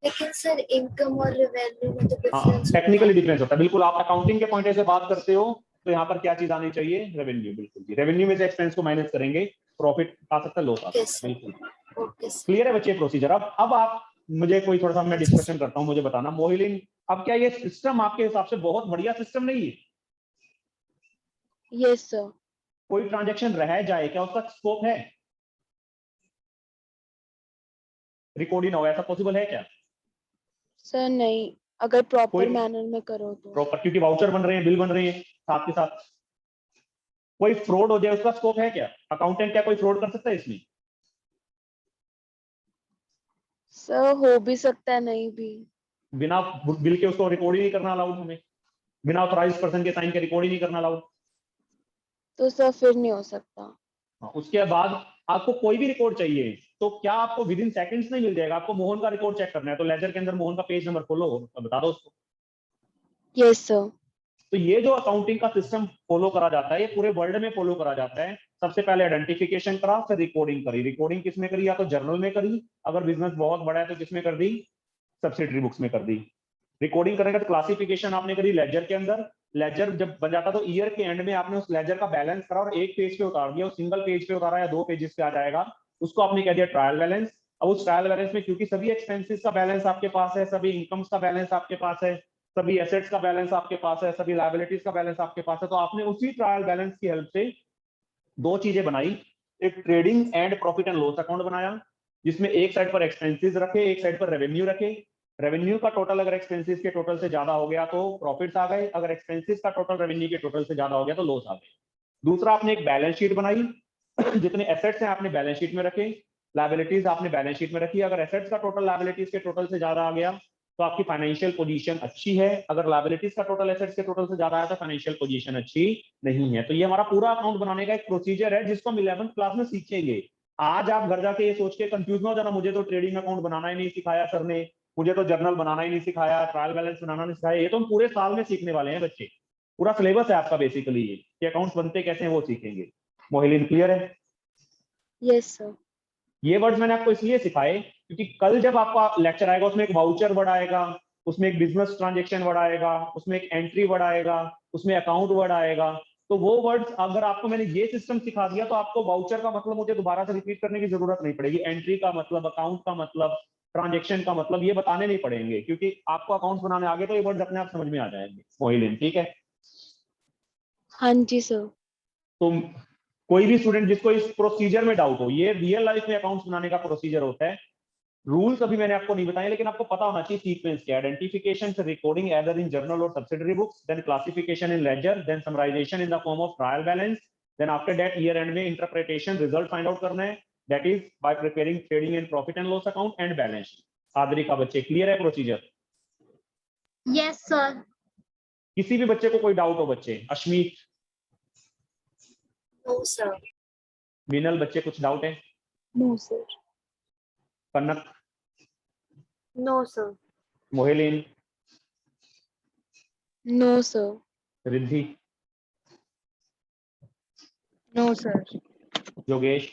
Speaker 5: लेकिन सर इनकम और रेवेन्यू में तो
Speaker 1: हाँ,
Speaker 5: डिफरेंस
Speaker 1: टेक्निकली डिफरेंस होता है बिल्कुल। आप अकाउंटिंग के पॉइंट से बात करते हो तो यहाँ पर क्या चीज आनी चाहिए, रेवेन्यू। बिल्कुल जी, रेवेन्यू में से एक्सपेंस को माइनस करेंगे, प्रॉफिट आ सकता है, लॉस आ सकता है। बिल्कुल
Speaker 5: ओके सर।
Speaker 1: क्लियर है बच्चे प्रोसीजर। अब आप मुझे कोई थोड़ा सा मैं डिस्कशन करता हूँ, मुझे बताना मोहिलिन, अब क्या ये सिस्टम आपके हिसाब से बहुत बढ़िया सिस्टम नहीं है।
Speaker 2: Yes sir.
Speaker 1: कोई ट्रांजेक्शन रह जाए क्या उसका स्कोप है, रिकॉर्ड ही ना हो, ऐसा पॉसिबल है क्या।
Speaker 2: सर नहीं, अगर प्रॉपर
Speaker 1: कोई
Speaker 2: मैनर में करो तो।
Speaker 1: प्रॉपर, क्योंकि वाउचर बन रहे हैं, बिल बन रहे हैं साथ के साथ, कोई फ्रॉड हो जाए उसका स्कोप है क्या, अकाउंटेंट क्या कोई फ्रॉड कर सकता है इसमें।
Speaker 2: सर हो भी सकता है, नहीं भी।
Speaker 1: बिना बिल के उसको रिकॉर्ड ही नहीं करना अलाउड, हमें बिना ऑथराइज्ड पर्सन के साइन के रिकॉर्ड ही नहीं करना अलाउड।
Speaker 2: तो सर फिर नहीं हो सकता।
Speaker 1: उसके बाद आपको कोई भी रिकॉर्ड चाहिए, तो क्या आपको विद इन सेकंड्स नहीं मिल जाएगा? आपको मोहन का रिकॉर्ड चेक करना है तो लेजर के अंदर मोहन का पेज नंबर खोलो और बता दो उसको।
Speaker 2: Yes sir.
Speaker 1: तो ये जो अकाउंटिंग का सिस्टम फॉलो करा जाता है ये पूरे वर्ल्ड में फॉलो करा जाता है। सबसे पहले आइडेंटिफिकेशन करा, फिर रिकॉर्डिंग करी। रिकॉर्डिंग किसमें करी? या तो जर्नल में करी, अगर बिजनेस बहुत बड़ा है तो किसमें कर दी? सब्सिडरी बुक्स में कर दी। रिकॉर्डिंग करने का क्लासिफिकेशन आपने करी लेजर के अंदर। लेजर जब बन जाता तो ईयर के एंड में आपने उस लेजर का बैलेंस करा और एक पेज पे उतार दिया, सिंगल पेज पे उतारा या 2 पेजेस पे आ जाएगा, उसको आपने कह दिया ट्रायल बैलेंस। अब उस ट्रायल बैलेंस में क्योंकि सभी एक्सपेंसेस का बैलेंस आपके पास है, सभी इनकम्स का बैलेंस आपके पास है, सभी एसेट्स का बैलेंस आपके पास है, सभी लायबिलिटीज का बैलेंस आपके पास है, तो आपने उसी ट्रायल बैलेंस की हेल्प से 2 चीजें बनाई। एक trading and profit and loss account बनाया जिसमें एक साइड पर एक्सपेंसेस रखे, एक साइड पर रेवेन्यू रखे। रेवेन्यू का टोटल अगर एक्सपेंसेस के टोटल से ज्यादा हो गया तो प्रॉफिट्स आ गए, अगर एक्सपेंसेस का टोटल रेवेन्यू के टोटल से ज्यादा हो गया तो लॉस आ गए। दूसरा आपने एक बैलेंस शीट बनाई जितने एसेट्स हैं आपने बैलेंस शीट में रखे, लायबिलिटीज आपने बैलेंस शीट में रखी। अगर एसेट्स का टोटल लायबिलिटीज के टोटल से ज्यादा आ गया तो आपकी फाइनेंशियल पोजीशन अच्छी है, अगर लायबिलिटीज का टोटल एसेट्स के टोटल से ज्यादा आया तो फाइनेंशियल पोजीशन अच्छी नहीं है। तो ये हमारा पूरा अकाउंट बनाने का एक प्रोसीजर है जिसको हम 11th क्लास में सीखेंगे। आज आप घर जाके ये सोच के कंफ्यूज ना हो जाना मुझे तो ट्रेडिंग अकाउंट बनाना ही नहीं सिखाया सर ने, मुझे तो जर्नल बनाना ही नहीं सिखाया, ट्रायल बैलेंस बनाना नहीं सिखाया। ये तो हम पूरे साल में सीखने वाले हैं बच्चे, पूरा सिलेबस है आपका बेसिकली ये कि अकाउंट्स बनते कैसे हैं वो सीखेंगे। मोहिलिन क्लियर है?
Speaker 2: Yes sir.
Speaker 1: ये वर्ड्स मैंने आपको इसलिए सिखाए क्योंकि कल जब आपका लेक्चर आएगा उसमें एक वाउचर वर्ड आएगा, उसमें एक बिजनेस ट्रांजैक्शन वर्ड आएगा, उसमें एक एंट्री वर्ड आएगा, उसमें अकाउंट वर्ड आएगा। तो वो वर्ड्स अगर आपको मैंने ये सिस्टम सिखा दिया तो आपको वाउचर का मतलब मुझे दोबारा से रिपीट करने की जरूरत नहीं पड़ेगी, एंट्री का मतलब, अकाउंट का मतलब, ट्रांजेक्शन का मतलब ये बताने नहीं पड़ेंगे क्योंकि आपको अकाउंट्स बनाने आगे तो ये वर्ड्स अपने आप समझ में आ जाएंगे। मोहिलिन ठीक है?
Speaker 2: हाँ जी सर।
Speaker 1: तो कोई भी स्टूडेंट जिसको इस प्रोसीजर में डाउट हो, ये रियल लाइफ में अकाउंट्स बनाने का प्रोसीजर होता है। रूल्स अभी मैंने आपको नहीं बताए लेकिन आपको पता होना चाहिए सीक्वेंस क्या है। आइडेंटिफिकेशन से रिकॉर्डिंग एदर इन जर्नल और subsidiary books, then classification in ledger, then summarisation in the form of trial balance, then after that year end में इंटरप्रिटेशन रिजल्ट फाइंड आउट करना है, that is by preparing trading and profit and loss account and balance sheet. Adri का बच्चे clear है procedure?
Speaker 6: Yes sir.
Speaker 1: किसी भी बच्चे को कोई डाउट हो बच्चे? Ashmeet,
Speaker 5: no sir.
Speaker 1: विनल बच्चे कुछ डाउट है?
Speaker 3: No sir.
Speaker 1: Kanak,
Speaker 6: no sir.
Speaker 1: Mohilin,
Speaker 2: no sir.
Speaker 1: Riddhi,
Speaker 6: no sir.
Speaker 1: Yogesh,